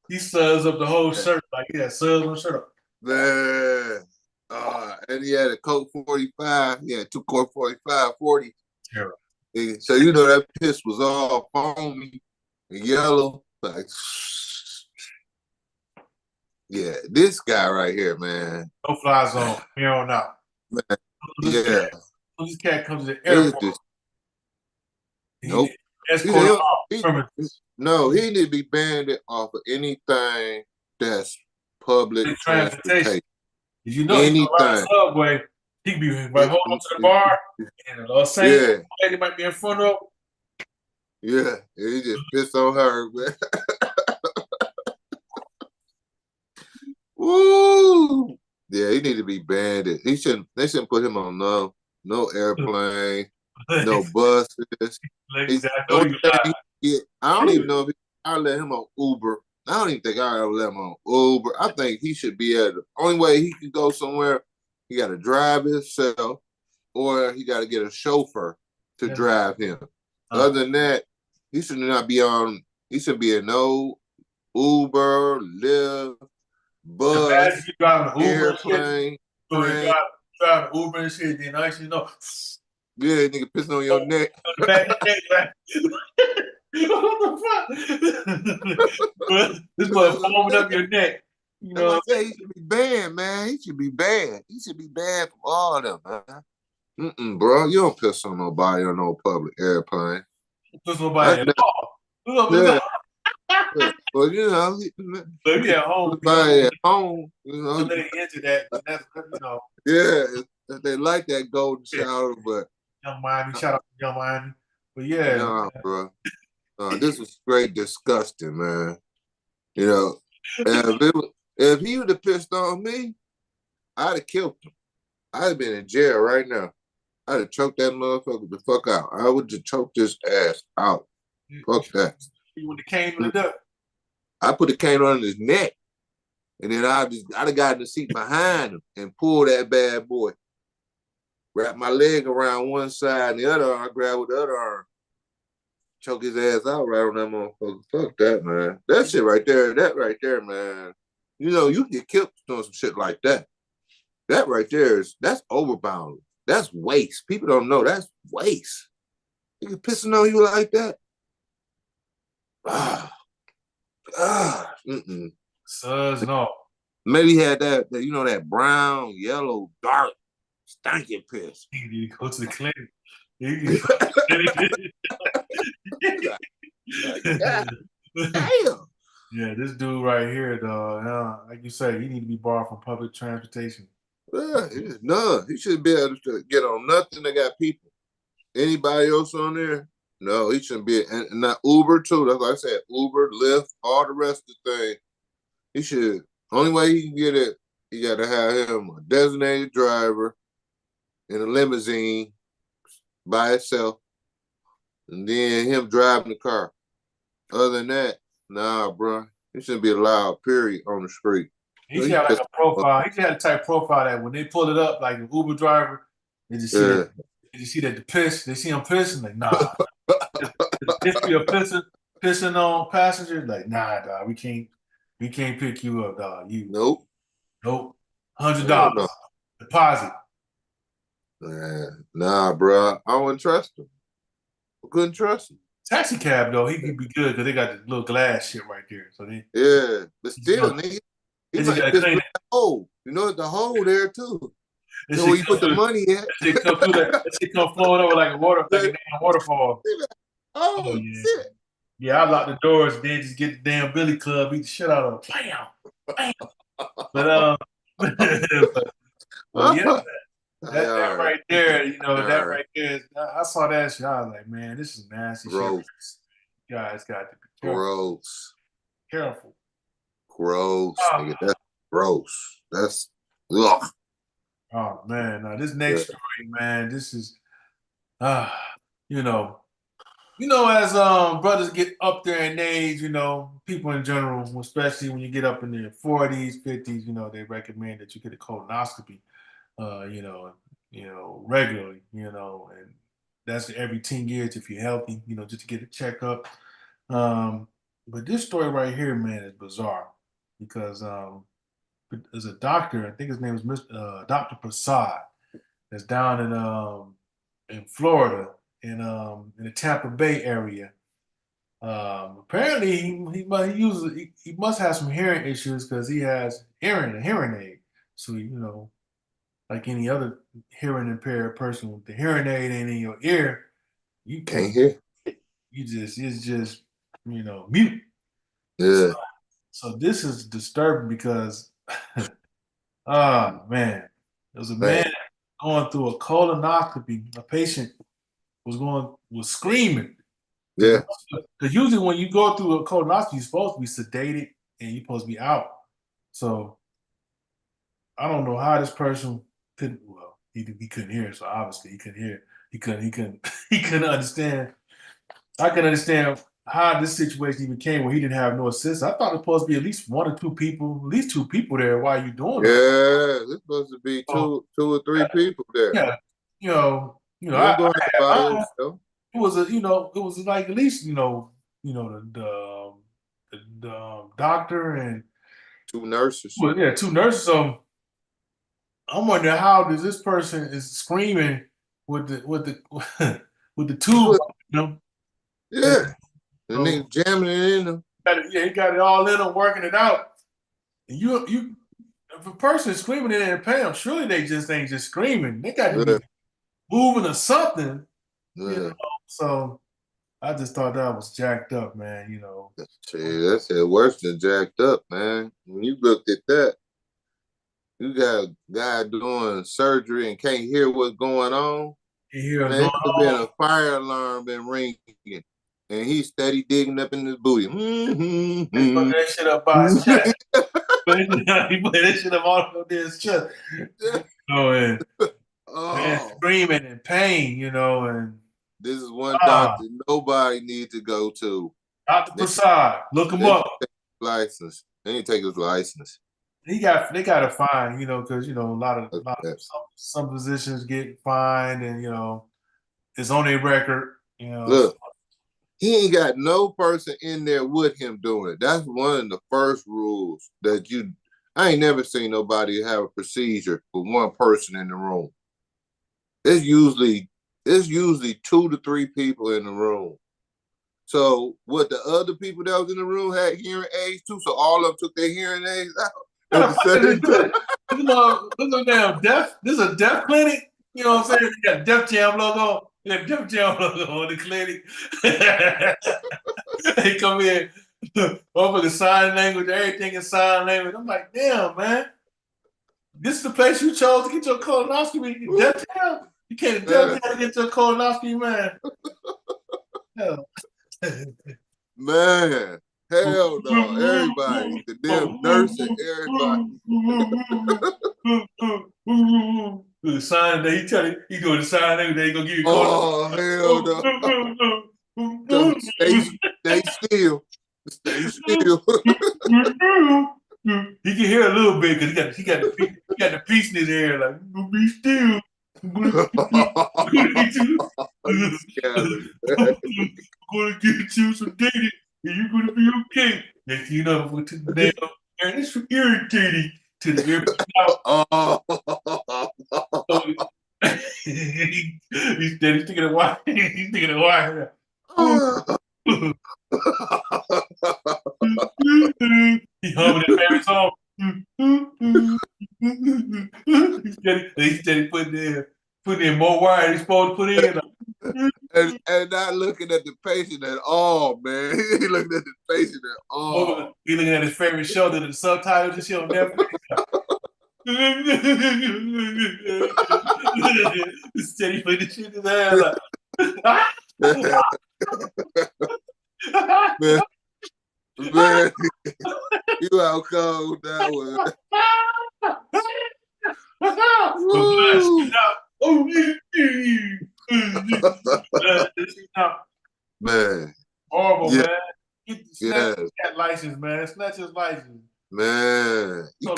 he suds up the whole shirt like he had suds on the shirt. man. And he had a Coke 45. He had two Coke 45, 40. Terrible. So you know that piss was all foamy and yellow. Like, yeah, this guy right here, man. No fly zone. Here on out. Man, This cat, yeah. this cat comes to the It's airport. just He nope. escorted off from No, he need to be banned off of anything that's public his transportation. transportation. Did you know he's gonna ride Anything. the subway? He could be right hold on to the bar, and the same Yeah, lady might be in front of. yeah. He just pissed on her, man. Woo! Yeah, he need to be banned. He shouldn't. They shouldn't put him on no airplane, no buses. Ladies, I know Only you thing I don't even know if I let him on Uber. I don't even think I ever let him on Uber. I think he should be at the only way he can go somewhere. He got to drive himself, or he got to get a chauffeur to drive him. Other than that, he should not be on. He should be in no Uber, Lyft, bus, you driving Uber and shit. airplane, So you train. driving Uber and shit, then next you know, Yeah, nigga pissing on your neck. the back of the neck, what the fuck? This mother foaming up your neck. You That's why know, I say he should be banned, man. He should be banned. He should be banned from all of them, man. Bro, you don't piss on nobody on no public airplane. there's nobody at all. Yeah, yeah. Well, you know, So if you at home, everybody at home, you know, they into that, that's yeah, they like that golden shower, but Young Miami, shout out to Young Miami. But yeah, nah, bro. This was straight disgusting, man. You know, if he would have pissed on me, I'd have killed him. I'd have been in jail right now. I'd have choked that motherfucker the fuck out. I would have choked his ass out. Fuck that. when the cane with the duck. I put the cane on his neck, and then I'd have gotten the seat behind him and pulled that bad boy. Wrap my leg around one side and the other arm, grab with the other arm. Choke his ass out right on that motherfucker. Fuck that, man. That shit right there, man. You know, you get killed doing some shit like that. That right there that's overbound. That's waste. People don't know that's waste. You pissing on you like that? Suds no. Maybe he had that, you know, that brown, yellow, dark, stinking piss. You need to go to the clinic. God damn. Yeah, this dude right here, though, like you say, he need to be barred from public transportation. Yeah, none. He shouldn't be able to get on nothing that got people. Anybody else on there? No, he shouldn't be. And not Uber, too. That's like I said, Uber, Lyft, all the rest of the thing. He should. Only way he can get it, he got to have him a designated driver in a limousine by itself, and then him driving the car. Other than that, nah, bro. He shouldn't be allowed, period, on the street. He should have like a profile. He should have a type profile that when they pull it up, like an Uber driver, they just see that. They just see that the piss. They see him pissing, like, nah. This be a pisser. pissing on passengers. Like, nah, dog, we can't pick you up, dog. Nope. Nope, $100 Hell no. deposit. Man, nah, bro. I wouldn't trust him. I couldn't trust him. Taxi cab though, he could be good because they got the little glass shit right there. So Yeah, but still, nigga, he they just might gotta piss clean through it. the hole. You know, the hole there too. That You know shit where you come put the through. money at. That shit come through. That shit come flowing over like a damn waterfall. Oh Oh yeah, shit. yeah. I lock the doors, then just get the damn billy club, beat the shit out of them. Bam, bam. But but yeah, that All right. right there, All that right. right there. I saw that shit. I was like, man, this is nasty shit. Gross. You guys got to be Gross. careful. Gross. Oh, Nigga, that's gross. That's ugh. oh man, now this Yeah. next story, man, this is ah, you know. As brothers get up there in age, people in general, especially when you get up in their 40s, 50s, they recommend that you get a colonoscopy, regularly, and that's every 10 years if you're healthy, just to get a checkup. But this story right here, man, is bizarre because there's a doctor, I think his name is Dr. Prasad, that's down in Florida, in the Tampa Bay area. Apparently, he must have some hearing issues because he has a hearing aid. So like any other hearing impaired person with the hearing aid in your ear, you Can't hear. it's just mute. Yeah. So this is disturbing because ah man, there was a man Man. going through a colonoscopy. A patient was screaming. Yeah. Because usually when you go through a colonoscopy, you're supposed to be sedated and you're supposed to be out. So I don't know how this person couldn't. Well, he couldn't hear, so obviously he couldn't hear. He couldn't understand. I can understand how this situation even came where he didn't have no assistance. I thought it was supposed to be at least one or two people, at least two people there while you're doing it. Yeah. There's supposed to be two or three people there. Yeah, You don't go out by yourself. it was it was like at least the doctor and Two nurses. well, yeah, two nurses. So I'm wondering how does this person is screaming with the with the tube, Yeah. The So- nigga jamming it in them. he got it all in them, working it out. And you if a person is screaming in their pain, surely they just ain't just screaming. They got to be moving or something. Yeah. So I just thought that was jacked up, man. See, that's it worse than jacked up, man. When you looked at that, you got a guy doing surgery and can't hear what's going on. You Man, it could have been a fire alarm been ringing, and he's steady digging up in his booty. He put that shit up by his chest. He put that shit up all up his chest. And screaming in pain, and this is one doctor nobody needs to go to. Dr. Prasad, look him up. License. They need to take his license. They got to find, because a lot of some physicians get fined, and it's on their record. Look, he ain't got no person in there with him doing it. That's one of the first rules that I ain't never seen nobody have a procedure with one person in the room. It's usually 2 to 3 people in the room. So what, the other people that was in the room had hearing aids too, so all of them took their hearing aids out. Look damn deaf. This is a deaf clinic. You know what I'm saying? You got Def Jam logo. You got Def Jam logo on the clinic. They come in over the sign language, everything in sign language. I'm like, damn, man. This is the place you chose to get your colonoscopy. Def Jam? You can't Def Jam to get your colonoscopy, man. Hell. Man. Hell no, everybody, the damn nurse and everybody. The sign that he doing the sign that they gonna give you. Oh hell no! Stay still, stay still. He can hear a little bit because he got the piece in his ear like be still. I'm gonna get you some dating. You're gonna be okay. Next thing you know, we took the damn and it's irritating to the ear. Oh. He's dead. He's thinking of why. He's thinking of why. He humming his favorite song. He's steady putting in more wire than he's supposed to put in. and not looking at the patient at all, man. He looking at the patient at all. He looking at his favorite show that the subtitles and shit on Netflix. Steady putting the shit in his ass. Man, man, you out cold that one. Man, horrible, yeah, man. Snatch that license, man. Snatch his license. Man, So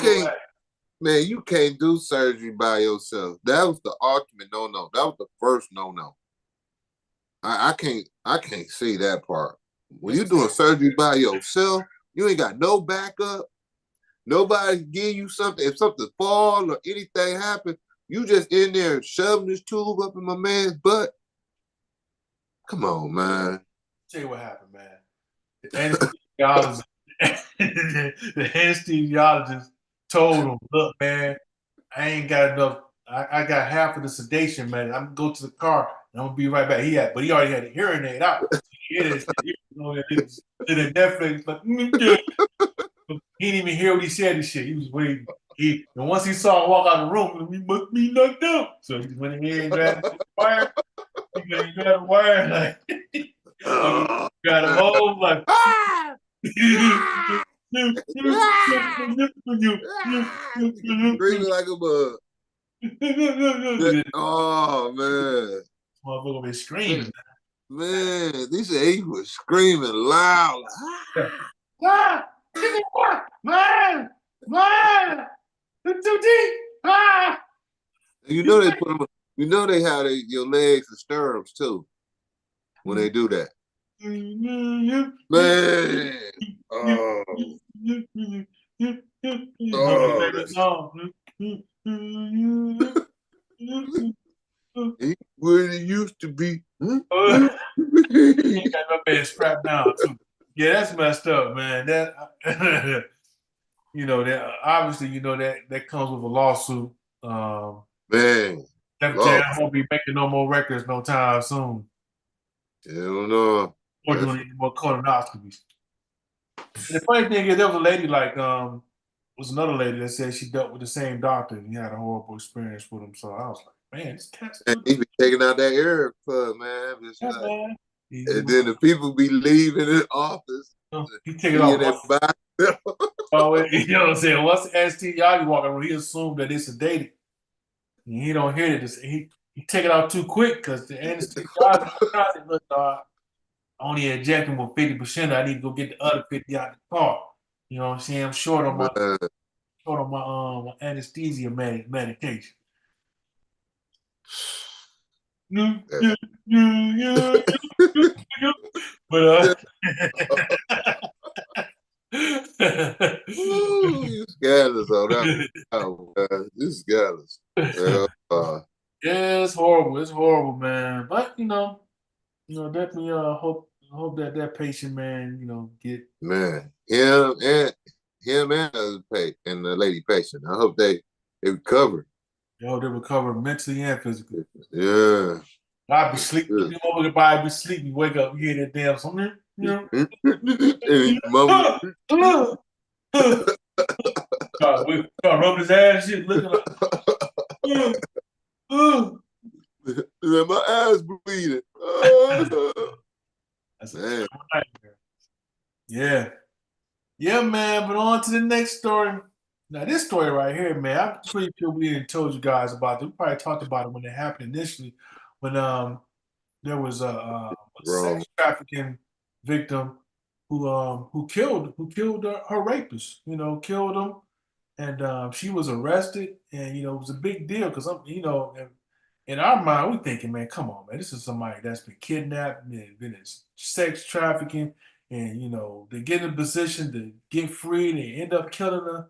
you can't do surgery by yourself. That was the ultimate no-no. That was the first no-no. I can't see that part. When you're doing surgery by yourself, you ain't got no backup. Nobody give you something. If something fall or anything happen, you just in there shoving this tube up in my man's butt. Come on, man. Tell you what happened, man. The anesthesiologist told him, look, man, I ain't got enough. I got half of the sedation, man. I'm gonna go to the car and I'm gonna be right back. But he already had a hearing aid out. He did Netflix, like, he didn't even hear what he said and shit. He was waiting. And once he saw him walk out of the room, he must be knocked out. So he went ahead and grabbed the wire. He grabbed the wire, like, got a hole, like, breathing like a bug. Oh man, motherfucker been screaming. Man, these he was screaming loud. Man, it's too deep. You know they put them. You know they have your legs in stirrups too when they do that. Man, where it used to be. He got my man strapped down too. Yeah, that's messed up, man. That that obviously that comes with a lawsuit. Man, I won't be making no more records no time soon. Hell no. Or doing any more colonoscopies. And the funny thing is, there was a lady was another lady that said she dealt with the same doctor and he had a horrible experience with him. So I was like, man, this cat's he be taking out that air plug, man. And then the people be leaving the office. He take it off. Oh, you know what I'm saying? Once the anesthesiologist walk around, he assumed that it's sedated. And he don't hear it. He take it out too quick because the anesthesiologist look, only injecting with 50%. I need to go get the other 50 out the car. You know what I'm saying? I'm short on my anesthesia medication. But you scandalous on that. You scandalous. Yeah, it's horrible. It's horrible, man. But definitely hope that patient, man, get man him and the lady patient. I hope they recover. They recover mentally and physically. Yeah. I'd be sleeping. I'd be sleeping. Wake up, you hear that damn something. Rub his ass, shit, looking like, my ass bleeding. That's a nightmare. Yeah. Yeah, man. But on to the next story. Now, this story right here, man, I'm pretty sure we didn't told you guys about it. We probably talked about it when it happened initially, when there was a sex trafficking victim who killed her rapist. Killed him, and she was arrested, and it was a big deal because in our mind, we're thinking, man, come on, man, this is somebody that's been kidnapped, been in sex trafficking, and they get in a position to get free. They end up killing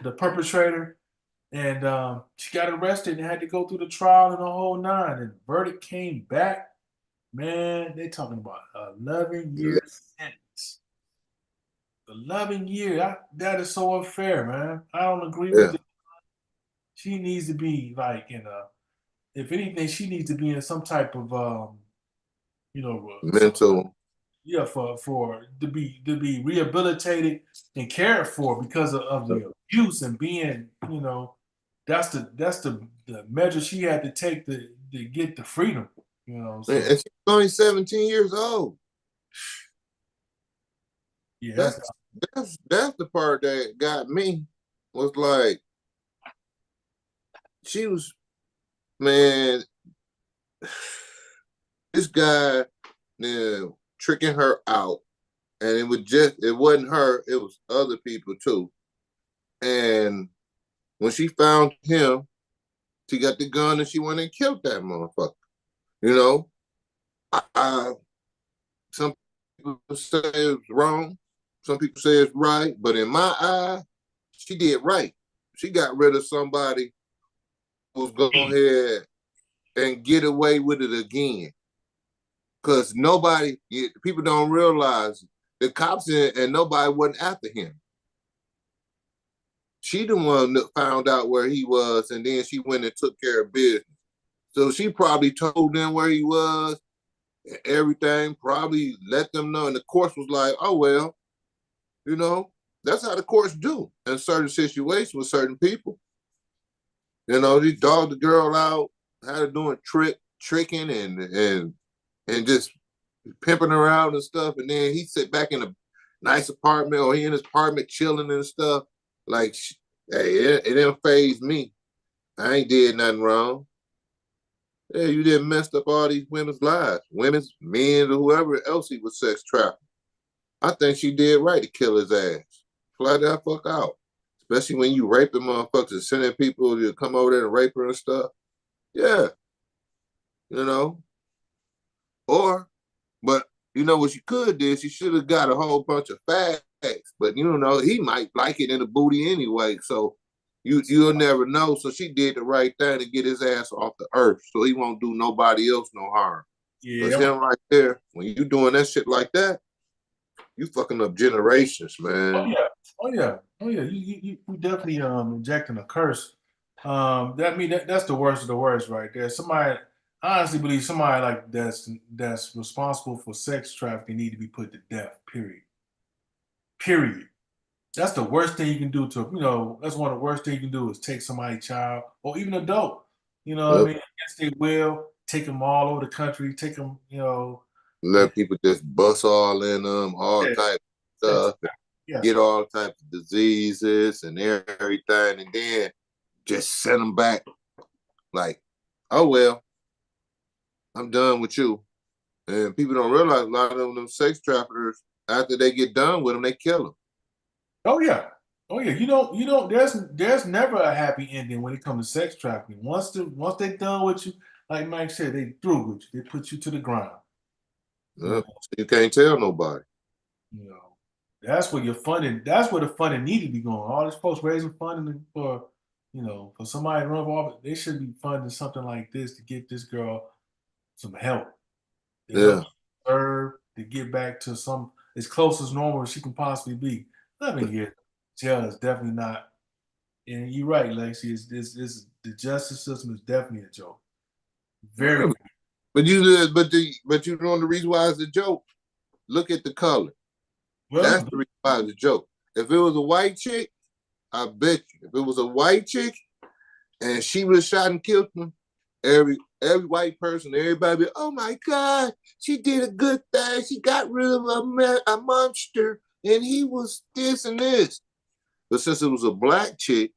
the perpetrator, and she got arrested and had to go through the trial and the whole nine. And the verdict came back. Man, they talking about 11 years sentence. 11 years. That is so unfair, man. I don't agree with Yeah, it. She needs to be like in a. If anything, she needs to be in some type of some mental. yeah, for to be rehabilitated and cared for because of the abuse and being, that's the measure she had to take to get the freedom, And so she's only 17 years old. yeah, that's That's that's the part that got me. Was like she was, man, this guy, tricking her out, and it wasn't her, it was other people too. And when she found him, she got the gun and she went and killed that motherfucker. You know, some people say it's wrong, some people say it's right, but in my eye, she did right. She got rid of somebody who was go ahead and get away with it again. Because people don't realize the cops and nobody wasn't after him. She the one that found out where he was, and then she went and took care of business. So she probably told them where he was and everything, probably let them know. And the courts was like, oh, well, that's how the courts do in certain situations with certain people. They dogged the girl out, had her doing tricking and just pimping her out and stuff. And then he sit back in a nice apartment, or he in his apartment chilling and stuff. Like, hey, it didn't faze me. I ain't did nothing wrong. Yeah, you didn't messed up all these women's lives, women's, men, or whoever else he was sex trafficking. I think she did right to kill his ass. Fly that fuck out. Especially when you raping motherfuckers and sending people to come over there and rape her and stuff. Yeah, you know. Or, but what she could do? She should have got a whole bunch of facts. But he might like it in the booty anyway. So you'll never know. So she did the right thing to get his ass off the earth, so he won't do nobody else no harm. Because yeah. him right there, when you doing that shit like that, you fucking up generations, Oh man. yeah, oh yeah, oh yeah. You definitely injecting a curse. That's the worst of the worst right there. Somebody, I honestly believe somebody like that's responsible for sex trafficking need to be put to death. Period. Period. That's the worst thing you can do that's one of the worst things you can do is take somebody's child or even adult. You know what I Yep. mean? Against their will, take them all over the country, take them, and Let people just bust all in them, all yeah, type sex, of stuff, yeah. get all types of diseases and everything, and then just send them back like, oh well, I'm done with you. And people don't realize a lot of them sex traffickers, after they get done with them, they kill them. Oh yeah. Oh yeah. You don't there's never a happy ending when it comes to sex trafficking. Once they're done with you, like Mike said, they through with you. They put you to the ground. You know, So you can't tell nobody. you know. That's where the funding need to be going. All these folks raising funding for somebody to run off, they should be funding something like this to get this girl some help. To help Yeah. serve, to get back to some as close as normal as she can possibly be. 11 years jail is definitely not. And you're right, Lexi. The justice system is definitely a joke. Very. But you know the reason why it's a joke. Look at the color. That's Well. the reason why it's a joke. If it was a white chick, I bet you. If it was a white chick and she was shot and killed him, every white person, everybody, be, oh my God, she did a good thing. She got rid of a monster, and he was this and this. But since it was a black chick,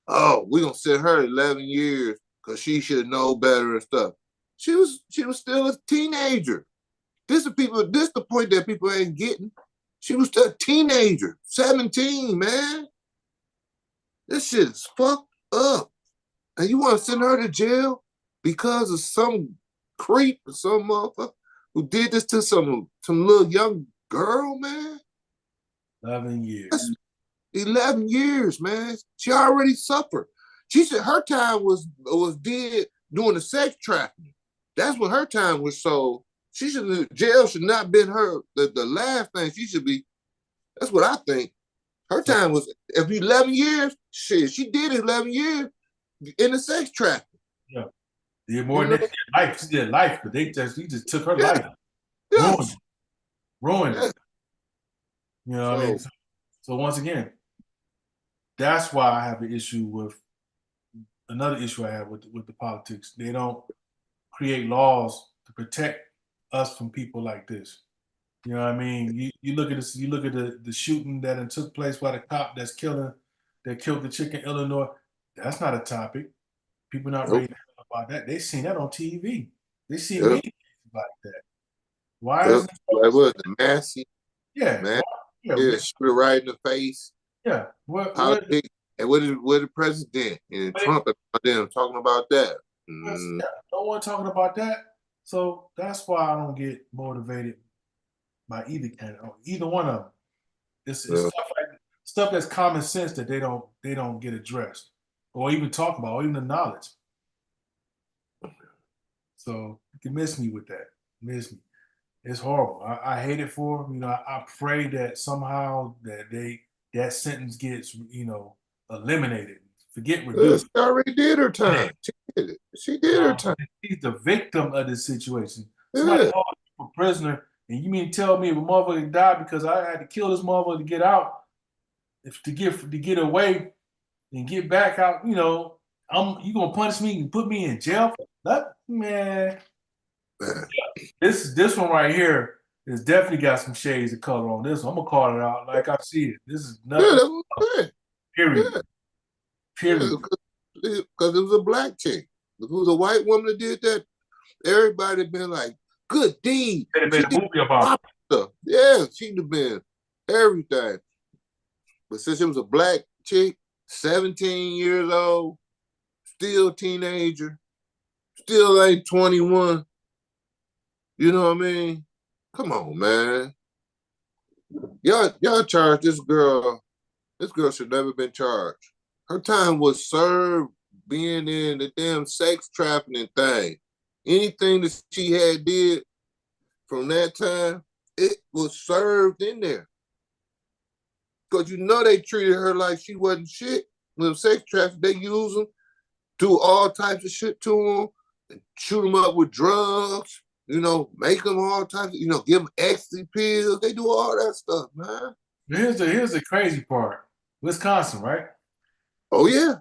oh, we're gonna send her 11 years because she should know better and stuff. She was still a teenager. This is the point that people ain't getting. She was still a teenager, 17, man. This shit is fucked up. And you want to send her to jail because of some creep or some motherfucker? who did this to some little young girl, man. 11 years. That's 11 years, man. She already suffered. She said her time was dead doing the sex trafficking. That's what her time was. So she should jail should not been her the last thing she should be. That's what I think. Her time was if 11 years. Shit, she did 11 years in the sex trafficking. Yeah, did more than life. She did life, but he just took her life, ruined it. You know what I mean? So once again, that's why I have an issue with another issue I have with the politics. They don't create laws to protect us from people like this. You know what I mean? You look at this. You look at the shooting that took place by the cop that killed the chick in Illinois. That's not a topic. People not ready to talk about that. They seen that on TV. They see me like that. Why is that was the Massey? Yeah, man. Yeah, shoot her right in the face. Yeah. And what the president and Trump and them talking about that? Yeah, no one talking about that. So that's why I don't get motivated by either candidate, either one of them. It's stuff that's common sense that they don't get addressed or even talk about or even acknowledge. So you can miss me with that. Miss me. It's horrible. I hate it for them. You know, I pray that somehow that sentence gets, eliminated. Forget reduced. She already did her time. She did her time. She's the victim of this situation. Somebody called me a prisoner, and you mean tell me if a motherfucker died because I had to kill this motherfucker to get out, to get away and get back out? You gonna punish me and put me in jail for that, man? This one right here has definitely got some shades of color on this one. I'm gonna call it out like I see it. This is nothing. Period. Period. Because it was a black chick. If it was a white woman that did that, everybody been like, good deed. They made a movie about it. Yeah, she'd have been everything. But since it was a black chick, 17 years old, still a teenager, still ain't 21. You know what I mean? Come on, man. Y'all charged this girl. This girl should never been charged. Her time was served being in the damn sex trafficking thing. Anything that she had did from that time, it was served in there. Because they treated her like she wasn't shit. With sex trafficking, they use them, do all types of shit to them, shoot them up with drugs, make them all types of, give them ecstasy pills. They do all that stuff, man. Here's the crazy part. Wisconsin, right? Oh, yeah.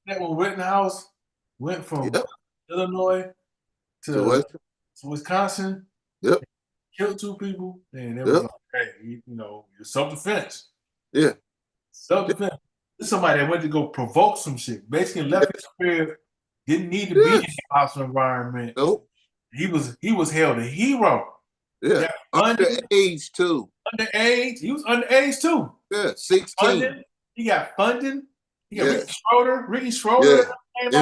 That when Rittenhouse went from Illinois to Wisconsin, killed 2 people, and it was like, hey, it's self-defense. Yeah. Self-defense. This is somebody that went to go provoke some shit. Basically left his career, didn't need to be in the hostile environment. Nope. He was hailed a hero. Yeah. Underage, too. Underage. He was underage, too. Yeah, 16. He got funding. He got Ricky Schroeder. Yeah.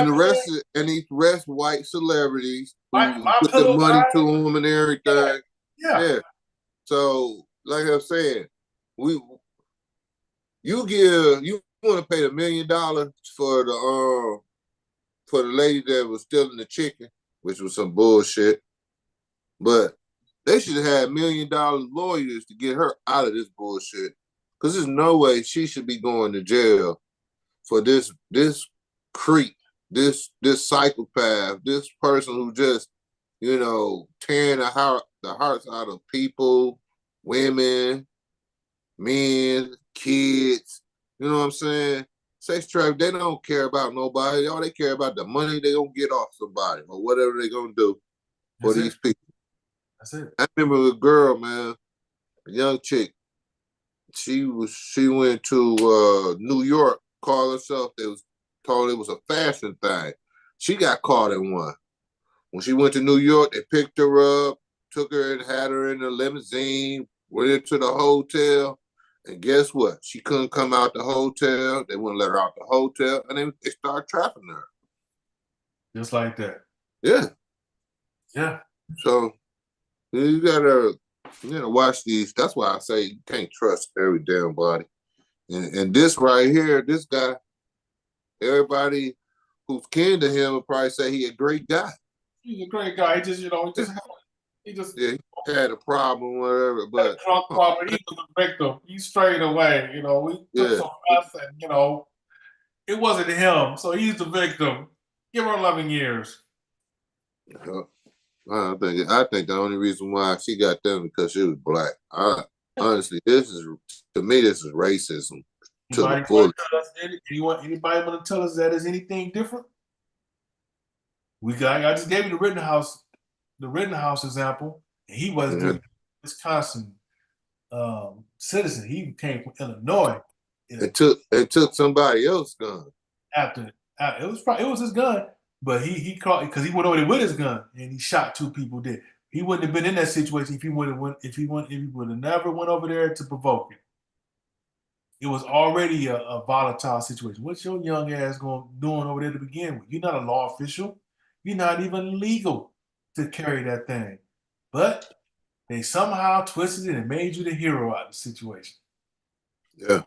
And he rest white celebrities who put the money to him and everything. Yeah. So, like I said, you want to pay $1 million for the lady that was stealing the chicken, which was some bullshit. But they should have had $1 million lawyers to get her out of this bullshit. Because there's no way she should be going to jail for this creep, this psychopath, this person who just, tearing the hearts out of people, women, men, kids. You know what I'm saying? Sex trafficking, they don't care about nobody. All they care about the money they gonna get off somebody or whatever they gonna do for these people. That's it. I remember a girl, man, a young chick. She went to New York, called herself. They was told it was a fashion thing. She got caught in one. When she went to New York, they picked her up, took her and had her in a limousine, went into the hotel. And guess what? She couldn't come out the hotel. They wouldn't let her out the hotel. And then they started trapping her. Just like that. Yeah. Yeah. So You gotta, watch these. That's why I say you can't trust every damn body. And this right here, this guy, everybody who's kin to him will probably say he a great guy. He's a great guy. He just, Yeah, he had a problem, whatever. had a But drunk problem. He was a victim. He strayed away. We took yeah, some mess, and it wasn't him. So he's the victim. Give her 11 years. I think the only reason why she got them because she was black. Honestly, this is racism to the Anybody full. want to tell us anybody want to tell us that is anything different? I just gave you the Rittenhouse example. And he wasn't Yeah. even a Wisconsin citizen. He came from Illinois. It took somebody else's gun. After it was his gun, but he caught because he went over there with his gun and he shot two people dead. He wouldn't have been in that situation if he would have never went over there to provoke it. It was already a volatile situation. What's your young ass doing over there to begin with? You're not a law official. You're not even legal to carry that thing. But they somehow twisted it and made you the hero out of the situation. Yeah.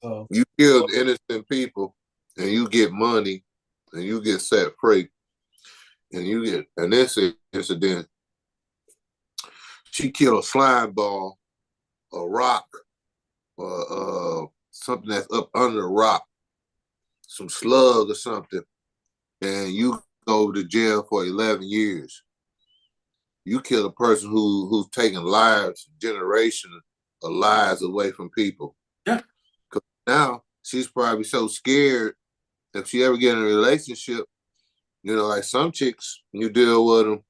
So You killed innocent people and you get money and you get set free. And you get an incident. She killed a slime ball, a rock, something that's up under a rock, some slug or something, and you go to jail for 11 years. You kill a person who's taking lives, generations of lives away from people. yeah, Because now she's probably so scared if she ever get in a relationship, like some chicks, you deal with them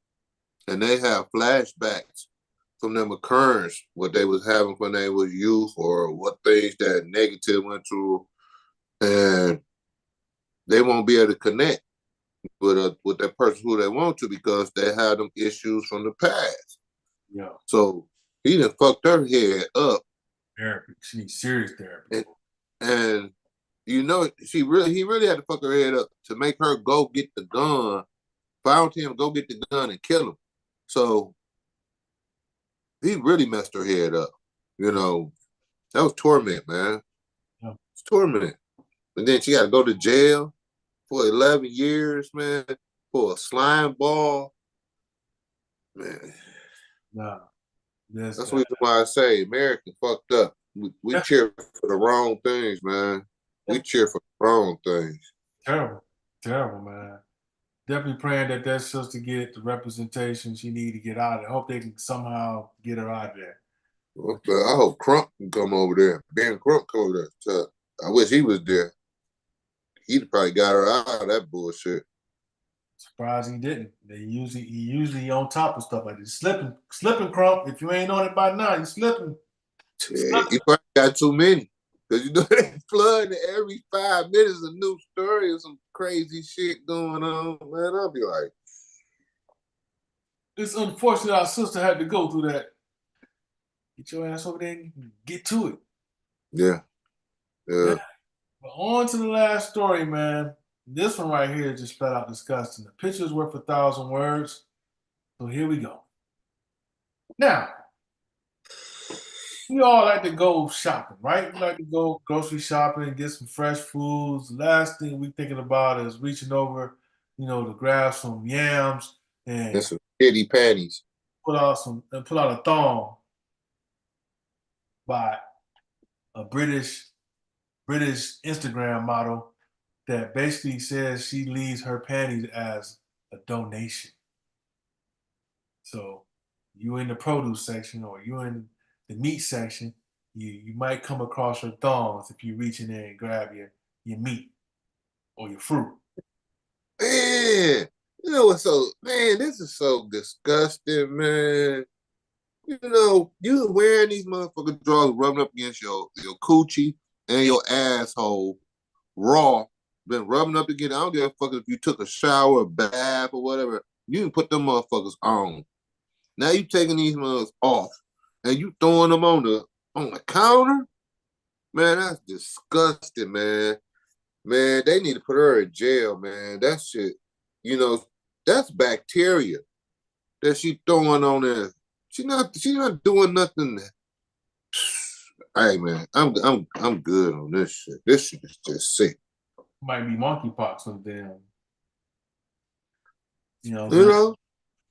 and they have flashbacks from them occurrence, what they was having when they was youth or what things that negative went through, and they won't be able to connect with that person who they want to because they had them issues from the past. yeah. So he done fucked her head up. Therapy. She needs serious therapy. And he really had to fuck her head up to make her go get the gun, found him, go get the gun and kill him. So he really messed her head up. That was torment, man. Yeah. It's torment. And then she got to go to jail for 11 years, man, for a slime ball. Man. Nah. That's the reason why I say America fucked up. We cheer for the wrong things, man. We cheer for the wrong things. Terrible, man. Definitely praying that sister get the representation she need to get out of there. I hope they can somehow get her out of there. I hope Crump can come over there. Ben Crump come over there. So I wish he was there. He'd probably got her out of that bullshit. Surprised he didn't. He usually on top of stuff like this. Slipping, Crump. If you ain't on it by now, you slipping. Yeah, he probably got too many. Because they flood every 5 minutes a new story or some crazy shit going on. Man, I'll be like, it's unfortunate our sister had to go through that. Get your ass over there and get to it. Yeah. But on to the last story, man. This one right here is just flat out disgusting. The picture's worth 1,000 words. So here we go. Now, we all like to go shopping, right? We like to go grocery shopping, get some fresh foods. The last thing we thinking about is reaching over, to grab some yams and some shitty panties. Pull out a thong by a British Instagram model that basically says she leaves her panties as a donation. So you in the produce section or you in the meat section, you might come across her thongs if you reach in there and grab your meat or your fruit. Man, this is so disgusting, man. You wearing these motherfucking drawers rubbing up against your coochie and your asshole raw, been rubbing up against. I don't give a fuck if you took a shower, a bath, or whatever. You can put them motherfuckers on. Now you taking these motherfuckers off and you throwing them on the counter? Man, that's disgusting, man. Man, they need to put her in jail, man. That shit, that's bacteria that she throwing on there. She not doing nothing. Hey man, I'm good on this shit. This shit is just sick. Might be monkeypox from them. You know what I'm You saying? know,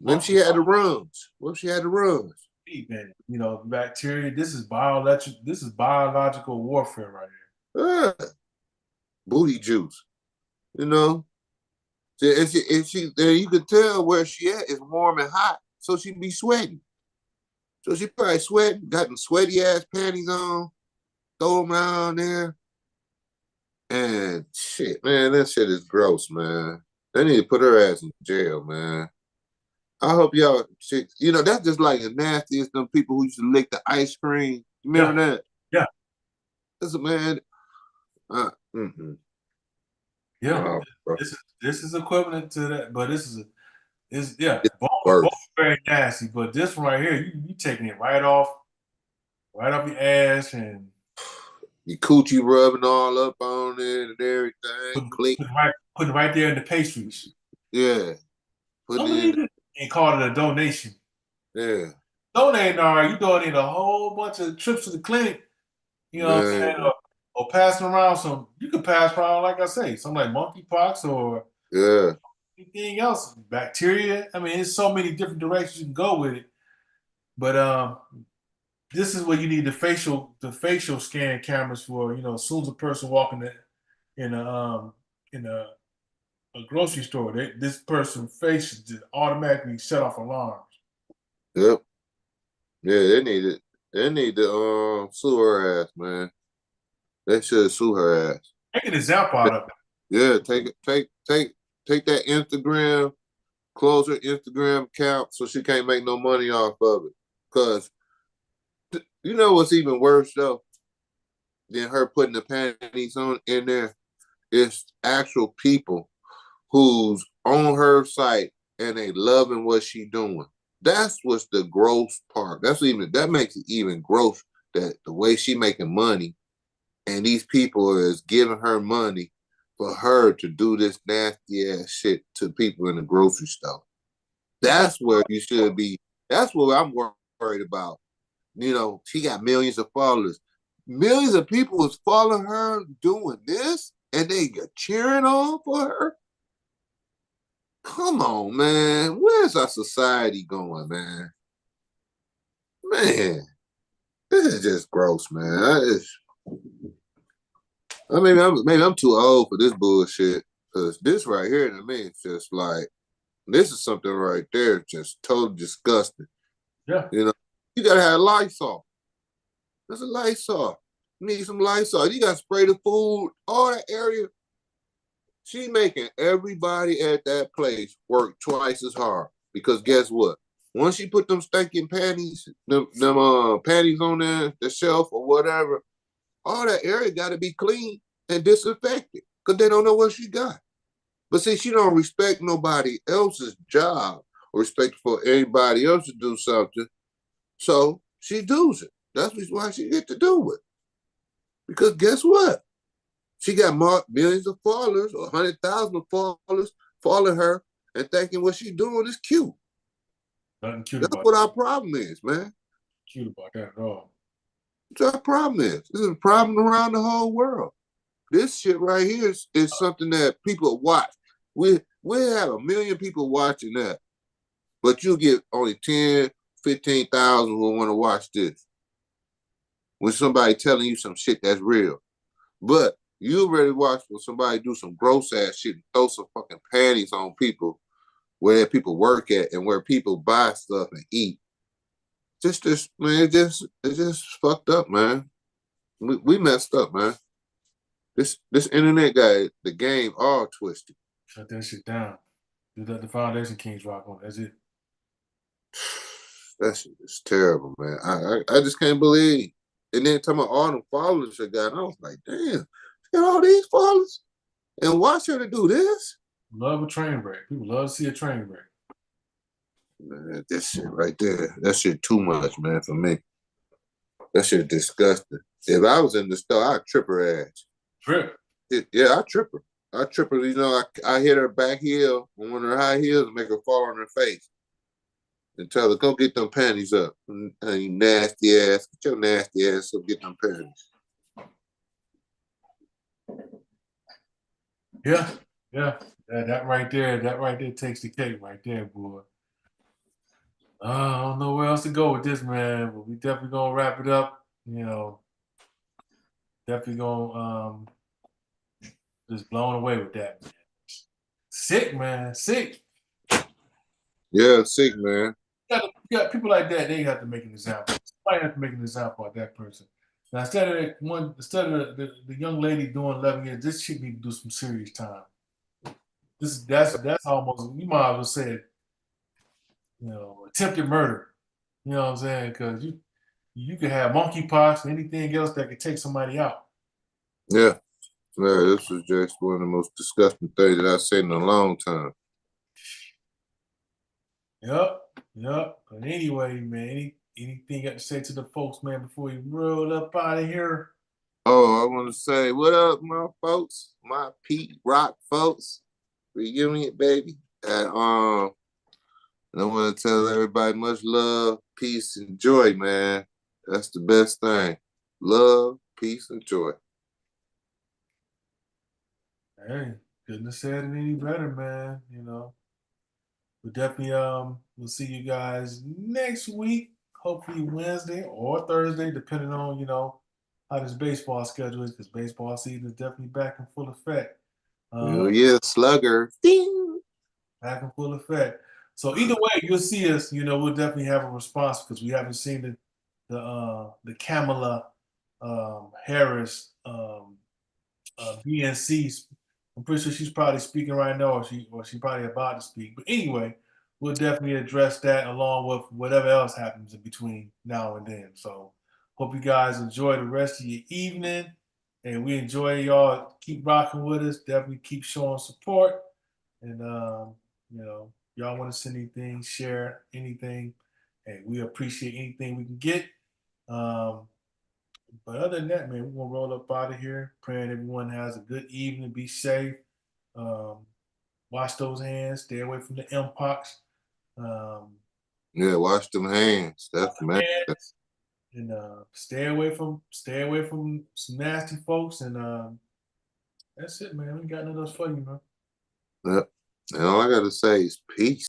maybe she had the Monkeypox, runs. What if she had the runs? man. You know, bacteria. This is biological. This is biological warfare right Ah, booty juice. You know, if she, then you could tell where she at is warm and hot, so she be sweating. So she probably sweating, got them sweaty ass panties on, throw them around there, and shit, man, that shit is gross, man. They need to put her ass in jail, man. I hope y'all, shit, that's just like the nastiest them people who used to lick the ice cream. You here. remember that? Yeah, That's a man. Mm-mm. yeah, yeah. No, bro. This is equivalent to that, but this is yeah. It's Both worse. very nasty, but this one right here, you taking it right off your ass and Your coochie rubbing all up on it and everything. putting, Click. putting right there in the pastries. Yeah. Putting it in. Unbelievable. And call it a donation. Yeah. Donating, all right, you donating a whole bunch of trips to the clinic, you know what I'm saying? Man. Or passing around some, you could pass around, like I say, something like monkeypox or Yeah. anything else, bacteria. I mean, there's so many different directions you can go with it. But this is where you need the facial scan cameras for, as soon as a person walking in a grocery store, this person's face just automatically set off alarms. Yep. Yeah, they need it. They need to sue her ass, man. They should sue her ass. Take an example out of it. Yeah, take that Instagram, close her Instagram account so she can't make no money off of it. Cause you know what's even worse though than her putting the panties on in there? It's actual people who's on her site and they loving what she doing. That's what's the gross part. That makes it even gross that the way she making money and these people is giving her money for her to do this nasty ass shit to people in the grocery store. That's where you should be. That's what I'm worried about. She got millions of followers. Millions of people is following her doing this and they get cheering on for her. Come on, man. Where's our society going, man? Man, this is just gross, man. Maybe I'm too old for this bullshit. Cause this right here to me, it's just like this is something right there, just totally disgusting. Yeah. You gotta have Lysol. There's a Lysol. You need some Lysol. You gotta spray the food, all that area. She making everybody at that place work twice as hard. Because guess what? Once she put them stinking panties, them panties on there, the shelf or whatever, all that area got to be clean and disinfected because they don't know what she got. But see, she don't respect nobody else's job or respect for anybody else to do something. So she does it. That's why she get to do it. Because guess what? She got millions of followers or 100,000 followers following her and thinking what she's doing is cute. Nothing cute That's about what that. our problem is, man. Cute about that at all. That's our problem is. This is a problem around the whole world. This shit right here is something that people watch. We have 1 million people watching that, but you get only 10, 15,000 who want to watch this. When somebody telling you some shit that's real. But you already watch when somebody do some gross ass shit and throw some fucking panties on people where people work at and where people buy stuff and eat. Just this, man, it's just fucked up, man. We messed up, man. This internet guy, the game all twisted. Shut that shit down. Just let the Foundation Kings rock on. That's it. That shit is terrible, man. I just can't believe. And then talking about all the followers she got, I was like, damn, she got all these followers, and watch her to do this. Love a train wreck. People love to see a train wreck. Man, this shit right there, that shit too much, man, for me. That shit disgusting. If I was in the store, I'd trip her ass. Trip. Yeah, I trip her. I trip her. I hit her back heel on one of her high heels and make her fall on her face. and tell her, go get them panties up. You nasty ass. Get your nasty ass up, get them panties. Yeah, yeah. That right there takes the cake right there, boy. I don't know where else to go with this, man, but we definitely gonna wrap it up. You know, definitely gonna just blown away with that, man. Sick, man, sick. Yeah, sick, man. You got people like that. They have to make an example. Somebody have to make an example of that person. Now instead of the young lady doing 11 years, this chick need to do some serious time. That's almost, you might as well say it, attempted murder. You know what I'm saying? Because you could have monkeypox or anything else that could take somebody out. Yeah. Yeah, this was just one of the most disgusting things that I've seen in a long time. Yep, yep. But anyway, man, anything you got to say to the folks, man, before you roll up out of here? Oh, I want to say, what up, my folks? My Pete Rock folks. Reunion, baby. And I want to tell everybody much love, peace, and joy, man. That's the best thing. Love, peace, and joy. Hey, couldn't have said it any better, man. We'll definitely we'll see you guys next week. Hopefully Wednesday or Thursday, depending on how this baseball schedule is, because baseball season is definitely back in full effect. Oh, yeah, slugger. Ding. Back in full effect. So either way, you'll see us. We'll definitely have a response because we haven't seen the Kamala Harris BNC. I'm pretty sure she's probably speaking right now, or she probably about to speak. But anyway, we'll definitely address that along with whatever else happens in between now and then. So hope you guys enjoy the rest of your evening, and we enjoy y'all. Keep rocking with us. Definitely keep showing support, and y'all want to send anything, share anything, hey, we appreciate anything we can get. Um, but other than that, man, we're gonna roll up out of here. Praying everyone has a good evening. Be safe. Um, Wash those hands. Stay away from the mpox. Yeah, wash them hands. That's the man. Hands, and stay away from some nasty folks. And that's it, man. We got nothing else for you, man. Yep. And all I got to say is peace.